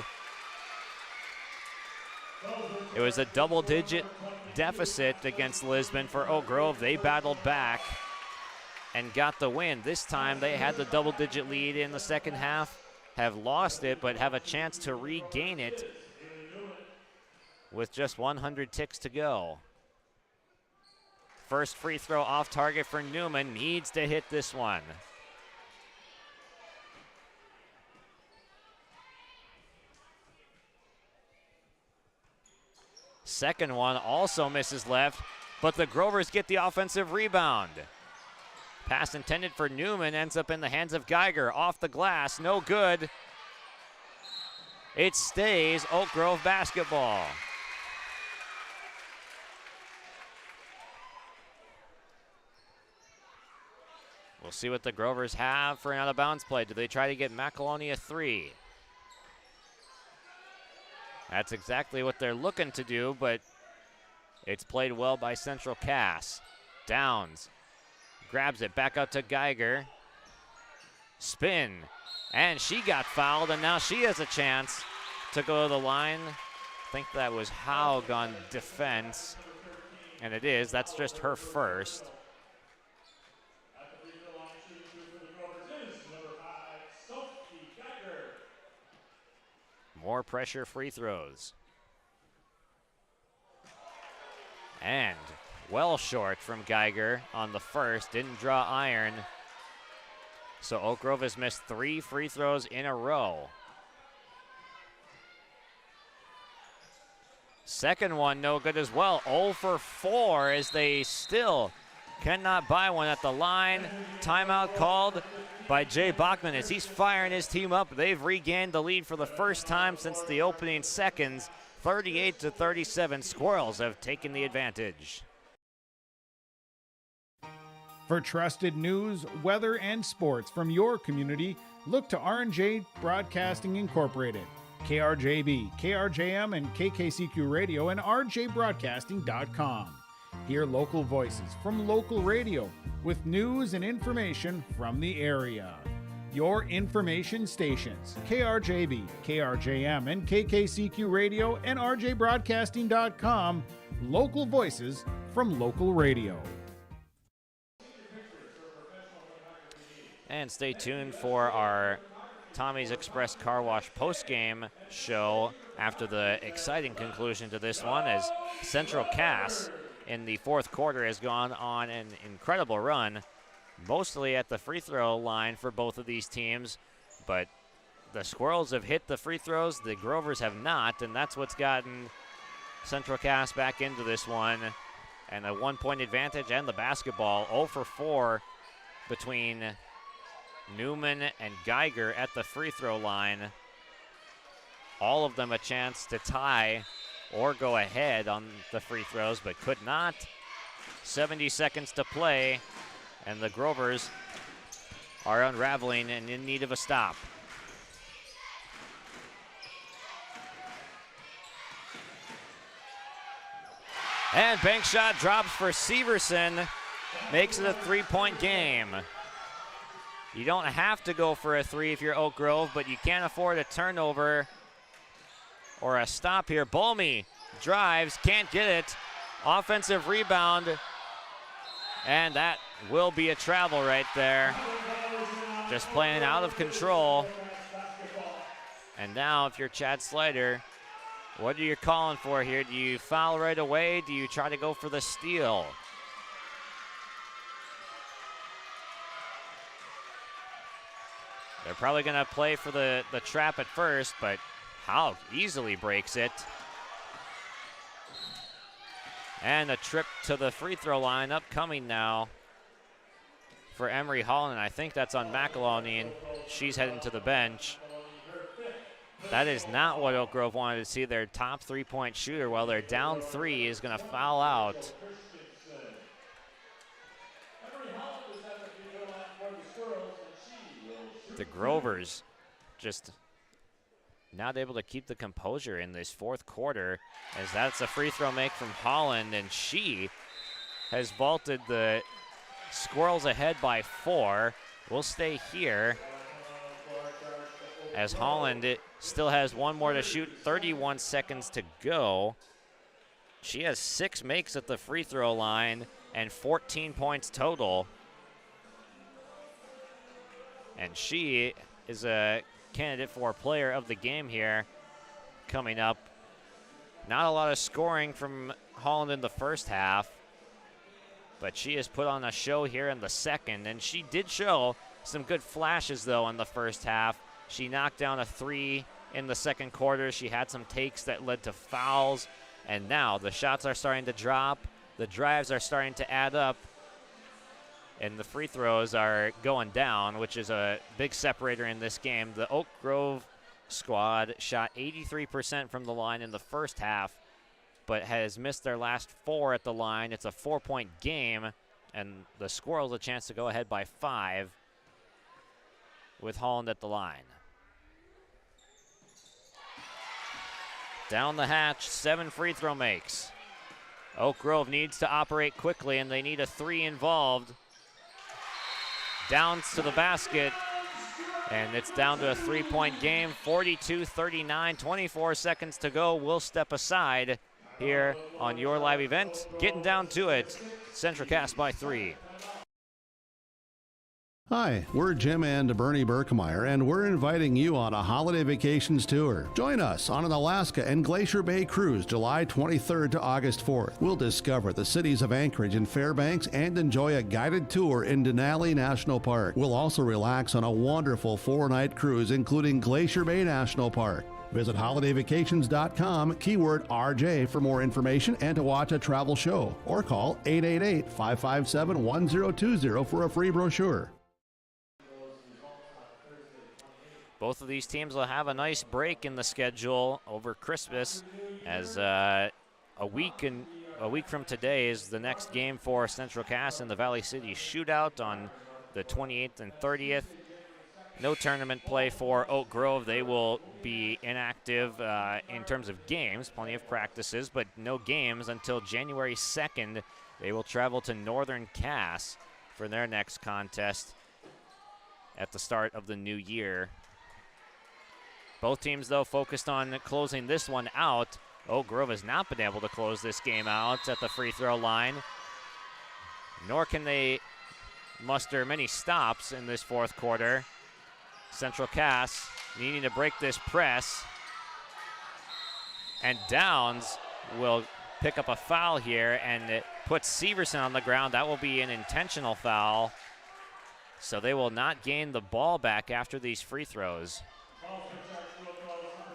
It was a double-digit deficit against Lisbon for Oak Grove. They battled back and got the win. This time they had the double-digit lead in the second half, have lost it, but have a chance to regain it with just 100 ticks to go. First free throw off target for Newman, needs to hit this one. Second one also misses left, but the Grovers get the offensive rebound. Pass intended for Newman ends up in the hands of Geiger. Off the glass, no good. It stays Oak Grove basketball. We'll see what the Grovers have for an out-of-bounds play. Do they try to get McAloney a 3? That's exactly what they're looking to do, but it's played well by Central Cass. Downs grabs it back out to Geiger. Spin, and she got fouled, and now she has a chance to go to the line. I think that was Haug on defense, and it is. That's just her first. More pressure free throws. And well short from Geiger on the first. Didn't draw iron. So Oak Grove has missed 3 free throws in a row. Second one no good as well. 0 for 4 as they still cannot buy one at the line. Timeout called by Jay Bachman as he's firing his team up. They've regained the lead for the first time since the opening seconds. 38-37, Squirrels have taken the advantage. For trusted news, weather, and sports from your community, look to R&J Broadcasting Incorporated. KRJB, KRJM, and KKCQ Radio and rjbroadcasting.com. Hear local voices from local radio with news and information from the area. Your information stations, KRJB, KRJM, and KKCQ Radio and rjbroadcasting.com. Local voices from local radio. And stay tuned for our Tommy's Express Car Wash postgame show after the exciting conclusion to this one, as Central Cass in the fourth quarter has gone on an incredible run, mostly at the free throw line for both of these teams, but the Squirrels have hit the free throws, the Grovers have not, and that's what's gotten Central Cass back into this one, and a 1-point advantage and the basketball. 0 for 4 between Newman and Geiger at the free throw line. All of them a chance to tie or go ahead on the free throws, but could not. 70 seconds to play, and the Grovers are unraveling and in need of a stop. And bank shot drops for Severson. Makes it a 3-point game. You don't have to go for a 3 if you're Oak Grove, but you can't afford a turnover or a stop here. Bolmy drives, can't get it. Offensive rebound. And that will be a travel right there. Just playing out of control. And now if you're Chad Slider, what are you calling for here? Do you foul right away? Do you try to go for the steal? They're probably going to play for the trap at first, but Howe easily breaks it. And a trip to the free throw line upcoming now for Emery Holland. I think that's on McEloney, and she's heading to the bench. That is not what Oak Grove wanted to see. Their top 3-point shooter, while they're down 3, is going to foul out. The Grovers just not able to keep the composure in this fourth quarter, as that's a free throw make from Holland, and she has vaulted the Squirrels ahead by 4. We'll stay here as Holland still has one more to shoot, 31 seconds to go. She has 6 makes at the free throw line and 14 points total. And she is a candidate for player of the game here coming up. Not a lot of scoring from Holland in the first half, but she has put on a show here in the second, and she did show some good flashes, though, in the first half. She knocked down a 3 in the second quarter. She had some takes that led to fouls, and now the shots are starting to drop. The drives are starting to add up, and the free throws are going down, which is a big separator in this game. The Oak Grove squad shot 83% from the line in the first half, but has missed their last 4 at the line. It's a 4-point game, and the Squirrels a chance to go ahead by 5 with Holland at the line. Down the hatch, 7 free throw makes. Oak Grove needs to operate quickly, and they need a 3 involved. Downs to the basket, and it's down to a 3-point game, 42-39, 24 seconds to go. We'll step aside here on your live event. Getting down to it, Central Cass by 3. Hi, we're Jim and Bernie Berkmeyer, and we're inviting you on a holiday vacations tour. Join us on an Alaska and Glacier Bay cruise July 23rd to August 4th. We'll discover the cities of Anchorage and Fairbanks and enjoy a guided tour in Denali National Park. We'll also relax on a wonderful 4-night cruise, including Glacier Bay National Park. Visit holidayvacations.com, keyword RJ for more information and to watch a travel show, or call 888-557-1020 for a free brochure. Both of these teams will have a nice break in the schedule over Christmas, as a week from today is the next game for Central Cass in the Valley City Shootout on the 28th and 30th. No tournament play for Oak Grove. They will be inactive in terms of games, plenty of practices, but no games until January 2nd. They will travel to Northern Cass for their next contest at the start of the new year. Both teams, though, focused on closing this one out. Oak Grove has not been able to close this game out at the free throw line, nor can they muster many stops in this fourth quarter. Central Cass needing to break this press, and Downs will pick up a foul here, and it puts Severson on the ground. That will be an intentional foul, so they will not gain the ball back after these free throws.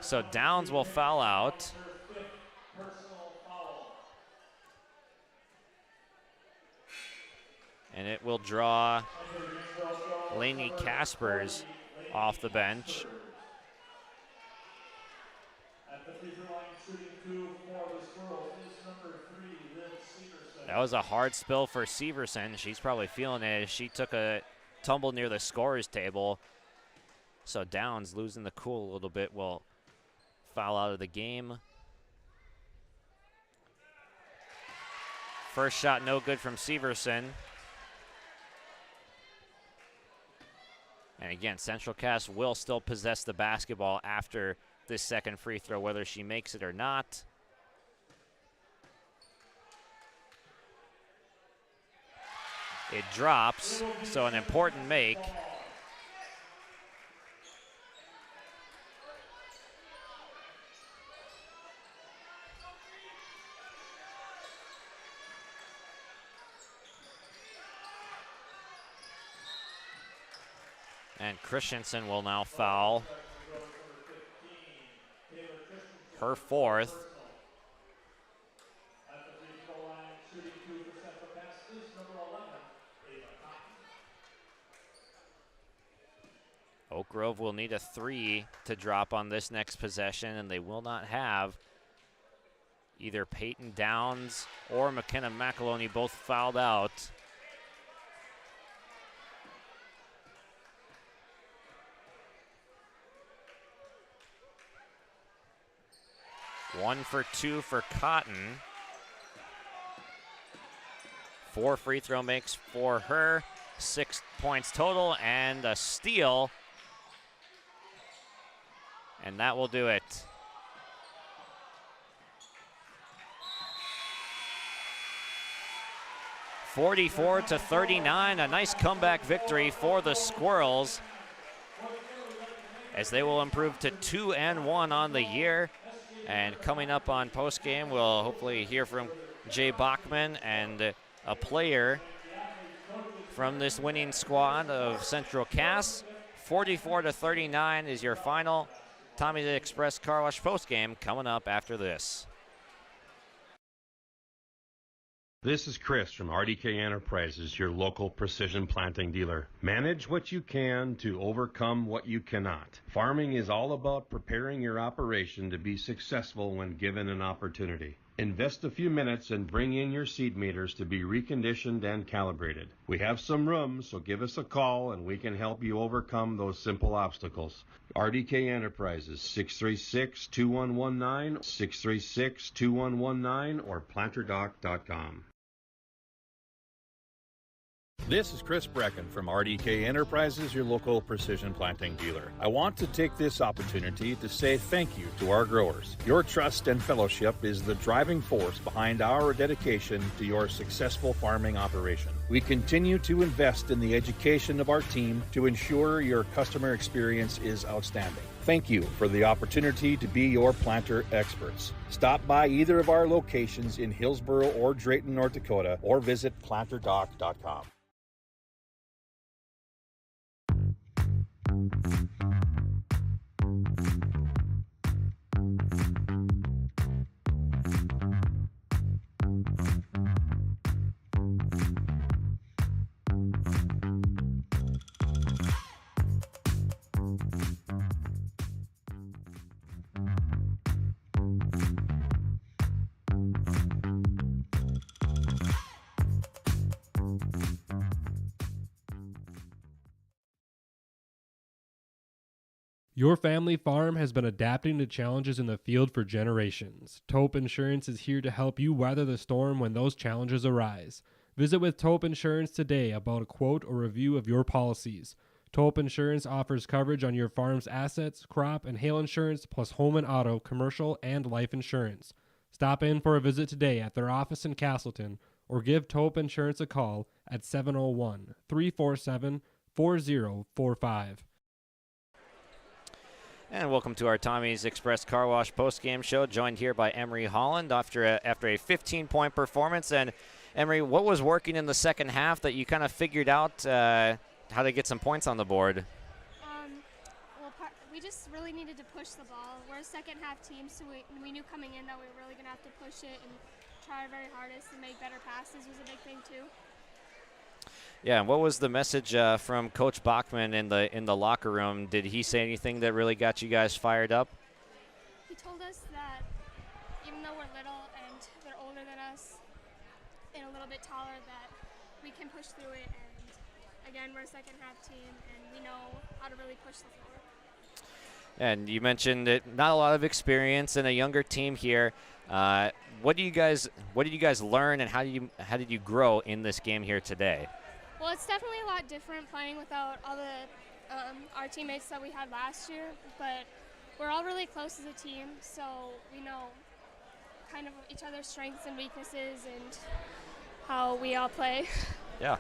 So Downs will foul out. And it will draw Lainey Caspers off the bench. That was a hard spill for Severson. She's probably feeling it as she took a tumble near the scorer's table. So Downs, losing the cool a little bit, will foul out of the game. First shot no good from Severson. And again, Central Cass will still possess the basketball after this second free throw, whether she makes it or not. It drops, so an important make. And Christensen will now foul. Her fourth. Oak Grove will need a 3 to drop on this next possession, and they will not have either Peyton Downs or McKenna McAloney both fouled out. One for 2 for Cotton. 4 free throw makes for her. 6 points total and a steal. And that will do it. (44-39), a nice comeback victory for the Squirrels, as they will improve to 2-1 on the year. And coming up on postgame, we'll hopefully hear from Jay Bachman and a player from this winning squad of Central Cass. 44-39 is your final. Tommy's Express Car Wash postgame coming up after this. This is Chris from RDK Enterprises, your local precision planting dealer. Manage what you can to overcome what you cannot. Farming is all about preparing your operation to be successful when given an opportunity. Invest a few minutes and bring in your seed meters to be reconditioned and calibrated. We have some room, so give us a call and we can help you overcome those simple obstacles. RDK Enterprises, 636-2119, 636-2119, or planterdoc.com. This is Chris Brecken from RDK Enterprises, your local precision planting dealer. I want to take this opportunity to say thank you to our growers. Your trust and fellowship is the driving force behind our dedication to your successful farming operation. We continue to invest in the education of our team to ensure your customer experience is outstanding. Thank you for the opportunity to be your planter experts. Stop by either of our locations in Hillsboro or Drayton, North Dakota, or visit planterdoc.com. Your family farm has been adapting to challenges in the field for generations. Taupe Insurance is here to help you weather the storm when those challenges arise. Visit with Taupe Insurance today about a quote or review of your policies. Taupe Insurance offers coverage on your farm's assets, crop, and hail insurance, plus home and auto, commercial, and life insurance. Stop in for a visit today at their office in Castleton, or give Taupe Insurance a call at 701-347-4045. And welcome to our Tommy's Express Car Wash postgame show, joined here by Emery Holland after a 15-point performance. And Emery, what was working in the second half that you kind of figured out how to get some points on the board? We just really needed to push the ball. We're a second-half team, so we knew coming in that we were really going to have to push it and try our very hardest and make better passes was a big thing too. Yeah, and what was the message from Coach Bachman in the locker room? Did he say anything that really got you guys fired up? He told us that even though we're little and they're older than us and a little bit taller, that we can push through it. And again, we're a second-half team, and we know how to really push the floor. And you mentioned that not a lot of experience and a younger team here. what did you guys learn, and how did you grow in this game here today? Well, it's definitely a lot different playing without all the our teammates that we had last year, but we're all really close as a team, so we know kind of each other's strengths and weaknesses and how we all play. Yeah.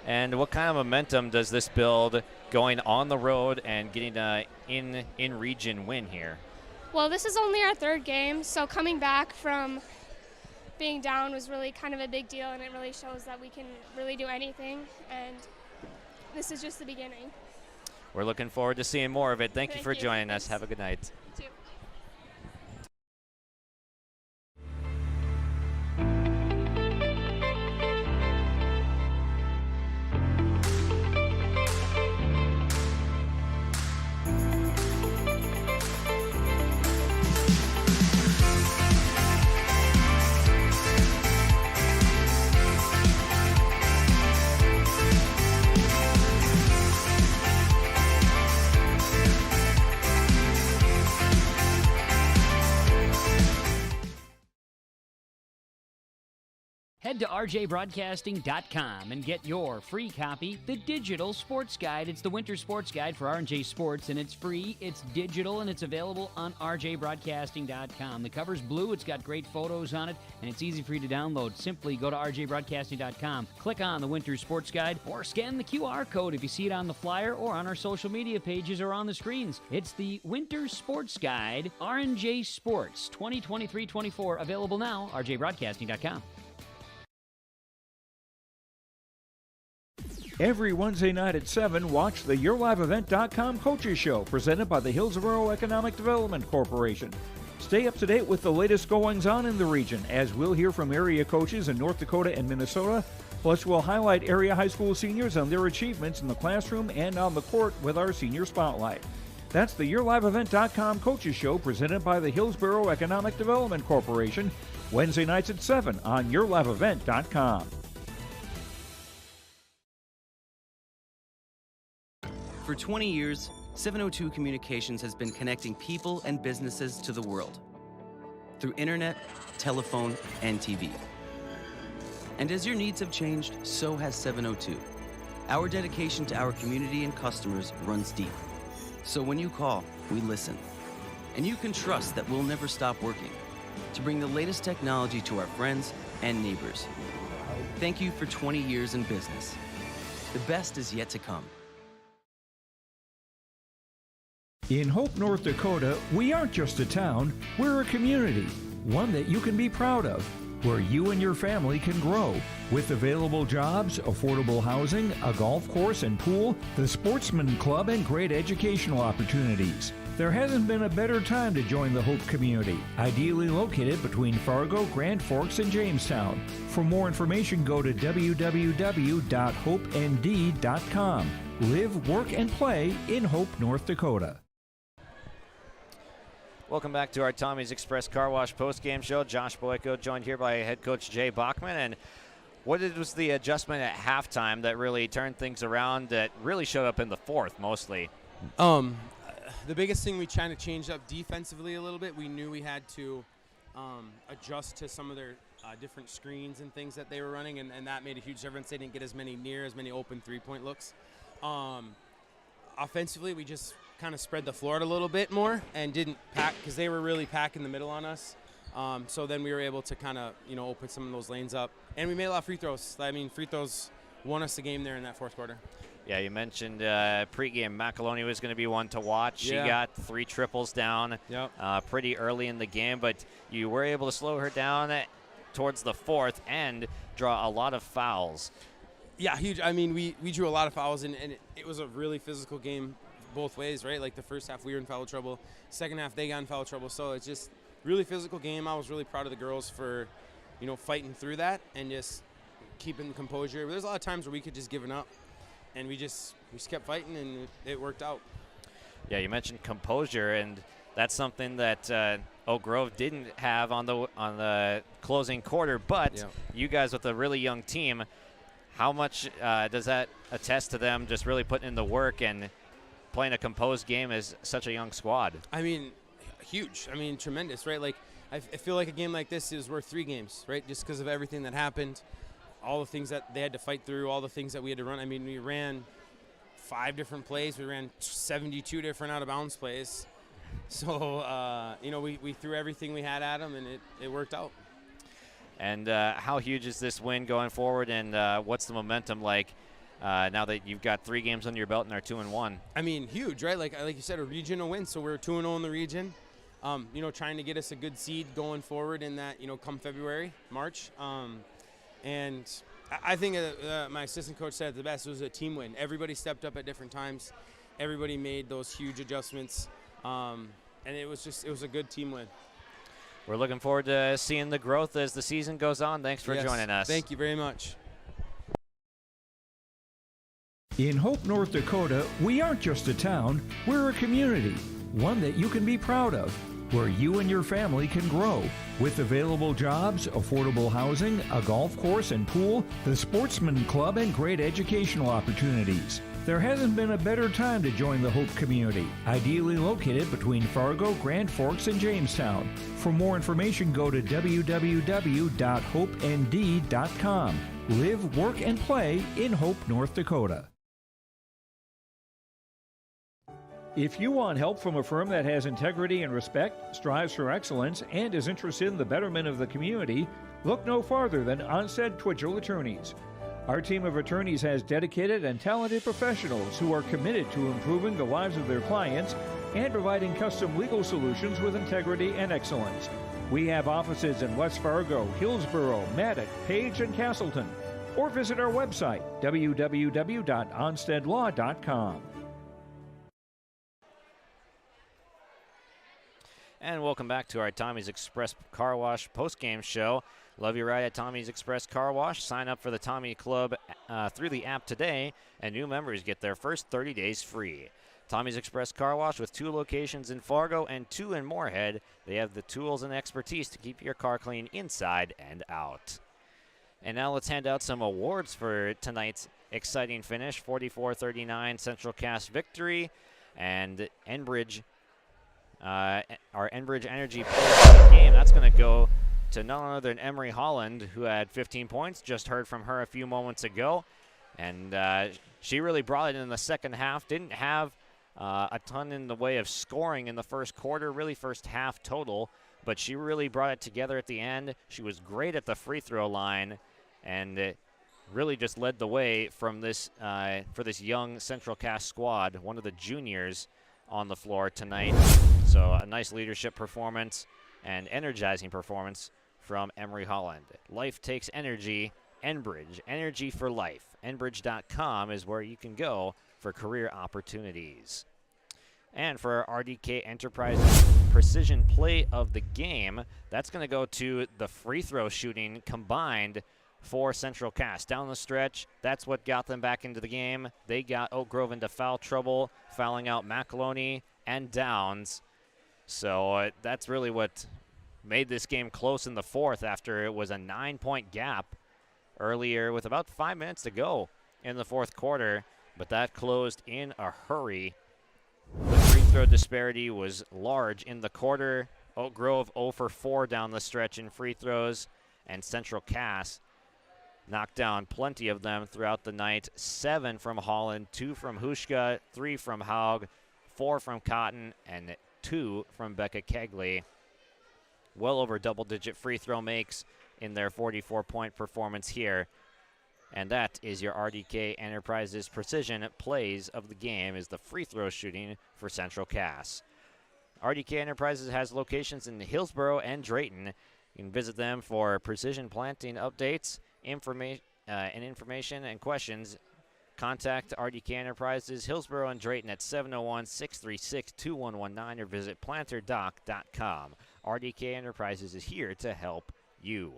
And what kind of momentum does this build going on the road and getting in region win here? Well, this is only our third game, so coming back from being down was really kind of a big deal, and it really shows that we can really do anything, and this is just the beginning. We're looking forward to seeing more of it. Thank you for joining us. Have a good night. You too. Head to rjbroadcasting.com and get your free copy, The Digital Sports Guide. It's the winter sports guide for R&J Sports, and it's free, it's digital, and it's available on rjbroadcasting.com. The cover's blue, it's got great photos on it, and it's easy for you to download. Simply go to rjbroadcasting.com, click on the winter sports guide, or scan the QR code if you see it on the flyer or on our social media pages or on the screens. It's the winter sports guide, R&J Sports 2023-24, available now, rjbroadcasting.com. Every Wednesday night at 7, watch the YourLiveEvent.com Coaches Show presented by the Hillsborough Economic Development Corporation. Stay up to date with the latest goings-on in the region, as we'll hear from area coaches in North Dakota and Minnesota. Plus, we'll highlight area high school seniors and their achievements in the classroom and on the court with our Senior Spotlight. That's the YourLiveEvent.com Coaches Show presented by the Hillsborough Economic Development Corporation, Wednesday nights at 7 on YourLiveEvent.com. For 20 years, 702 Communications has been connecting people and businesses to the world through internet, telephone, and TV. And as your needs have changed, so has 702. Our dedication to our community and customers runs deep. So when you call, we listen. And you can trust that we'll never stop working to bring the latest technology to our friends and neighbors. Thank you for 20 years in business. The best is yet to come. In Hope, North Dakota, we aren't just a town, we're a community, one that you can be proud of, where you and your family can grow. With available jobs, affordable housing, a golf course and pool, the Sportsman Club, and great educational opportunities. There hasn't been a better time to join the Hope community, ideally located between Fargo, Grand Forks, and Jamestown. For more information, go to www.hopend.com. Live, work, and play in Hope, North Dakota. Welcome back to our Tommy's Express Car Wash post-game show. Josh Boyko joined here by head coach Jay Bachman. And what was the adjustment at halftime that really turned things around, that really showed up in the fourth mostly? The biggest thing, we kind of changed up defensively a little bit. We knew we had to adjust to some of their different screens and things that they were running, and that made a huge difference. They didn't get as many open three-point looks. Offensively, we just kind of spread the floor a little bit more and didn't pack, because they were really packing the middle on us. So then we were able to kind of, open some of those lanes up. And we made a lot of free throws. I mean, free throws won us the game there in that fourth quarter. Yeah, you mentioned pregame. McAloney was going to be one to watch. Yeah. She got 3 triples down pretty early in the game, but you were able to slow her down towards the fourth and draw a lot of fouls. Yeah, huge. I mean, we drew a lot of fouls, and it was a really physical game both ways, right? Like the first half we were in foul trouble. Second half they got in foul trouble. So it's just really physical game. I was really proud of the girls for, fighting through that and just keeping composure. There's a lot of times where we could just given up, and we just kept fighting, and it worked out. Yeah, you mentioned composure, and that's something that Oak Grove didn't have on the closing quarter. But you guys with a really young team, how much does that attest to them just really putting in the work and playing a composed game as such a young squad? I mean, huge. I mean, tremendous, right? Like, I feel like a game like this is worth 3 games, right? Just because of everything that happened, all the things that they had to fight through, all the things that we had to run. I mean, we ran 5 different plays. We ran 72 different out-of-bounds plays. So, we threw everything we had at them, and it worked out. And how huge is this win going forward, and what's the momentum like now that you've got 3 games under your belt and are 2-1? I mean, huge, right? Like you said, a regional win, so we're 2-0 in the region. Trying to get us a good seed going forward in that, come February, March. And I think my assistant coach said it the best. It was a team win. Everybody stepped up at different times. Everybody made those huge adjustments. And it was a good team win. We're looking forward to seeing the growth as the season goes on. Thanks for joining us. Thank you very much. In Hope, North Dakota, we aren't just a town, we're a community, one that you can be proud of, where you and your family can grow. With available jobs, affordable housing, a golf course and pool, the Sportsman Club, and great educational opportunities. There hasn't been a better time to join the Hope community, ideally located between Fargo, Grand Forks, and Jamestown. For more information, go to www.hopend.com. Live, work, and play in Hope, North Dakota. If you want help from a firm that has integrity and respect, strives for excellence, and is interested in the betterment of the community, look no farther than Onstead Twitchell Attorneys. Our team of attorneys has dedicated and talented professionals who are committed to improving the lives of their clients and providing custom legal solutions with integrity and excellence. We have offices in West Fargo, Hillsborough, Maddox, Page, and Castleton. Or visit our website, www.onsteadlaw.com. And welcome back to our Tommy's Express Car Wash post-game show. Love your ride at Tommy's Express Car Wash. Sign up for the Tommy Club through the app today, and new members get their first 30 days free. Tommy's Express Car Wash with 2 locations in Fargo and 2 in Moorhead. They have the tools and expertise to keep your car clean inside and out. And now let's hand out some awards for tonight's exciting finish. 44-39 Central Cass victory, and Enbridge. Our Enbridge Energy game, that's going to go to none other than Emery Holland, who had 15 points. Just heard from her a few moments ago. And she really brought it in the second half. Didn't have a ton in the way of scoring in the first quarter, really first half total. But she really brought it together at the end. She was great at the free throw line and really just led the way from this for this young Central Cass squad, one of the juniors on the floor tonight. So a nice leadership performance and energizing performance from Emery Holland. Life takes energy. Enbridge, energy for life. Enbridge.com is where you can go for career opportunities. And for our RDK Enterprises precision play of the game, that's going to go to the free throw shooting combined for Central Cass. Down the stretch, that's what got them back into the game. They got Oak Grove into foul trouble, fouling out McAloney and Downs. So that's really what made this game close in the fourth after it was a 9-point gap earlier with about 5 minutes to go in the fourth quarter. But that closed in a hurry. The free throw disparity was large in the quarter. Oak Grove 0 for 4 down the stretch in free throws, and Central Cass knocked down plenty of them throughout the night. 7 from Holland, 2 from Hushka, 3 from Haug, 4 from Cotton, and 2 from Becca Kegley. Well over double-digit free throw makes in their 44-point performance here. And that is your RDK Enterprises precision plays of the game, is the free throw shooting for Central Cass. RDK Enterprises has locations in Hillsborough and Drayton. You can visit them for precision planting updates, information and questions. Contact RDK Enterprises, Hillsborough and Drayton at 701-636-2119 or visit planterdoc.com. RDK Enterprises is here to help you.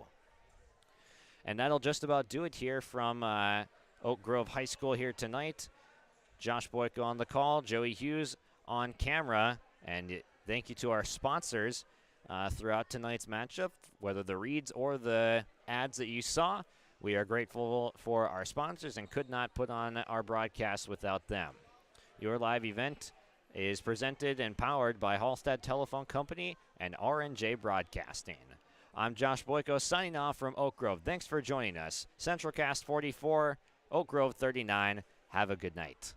And that'll just about do it here from Oak Grove High School here tonight. Josh Boyko on the call, Joey Hughes on camera, and thank you to our sponsors throughout tonight's matchup, whether the reads or the ads that you saw. We are grateful for our sponsors and could not put on our broadcast without them. Your live event is presented and powered by Hallstatt Telephone Company and R&J Broadcasting. I'm Josh Boyko signing off from Oak Grove. Thanks for joining us. Centralcast 44, Oak Grove 39. Have a good night.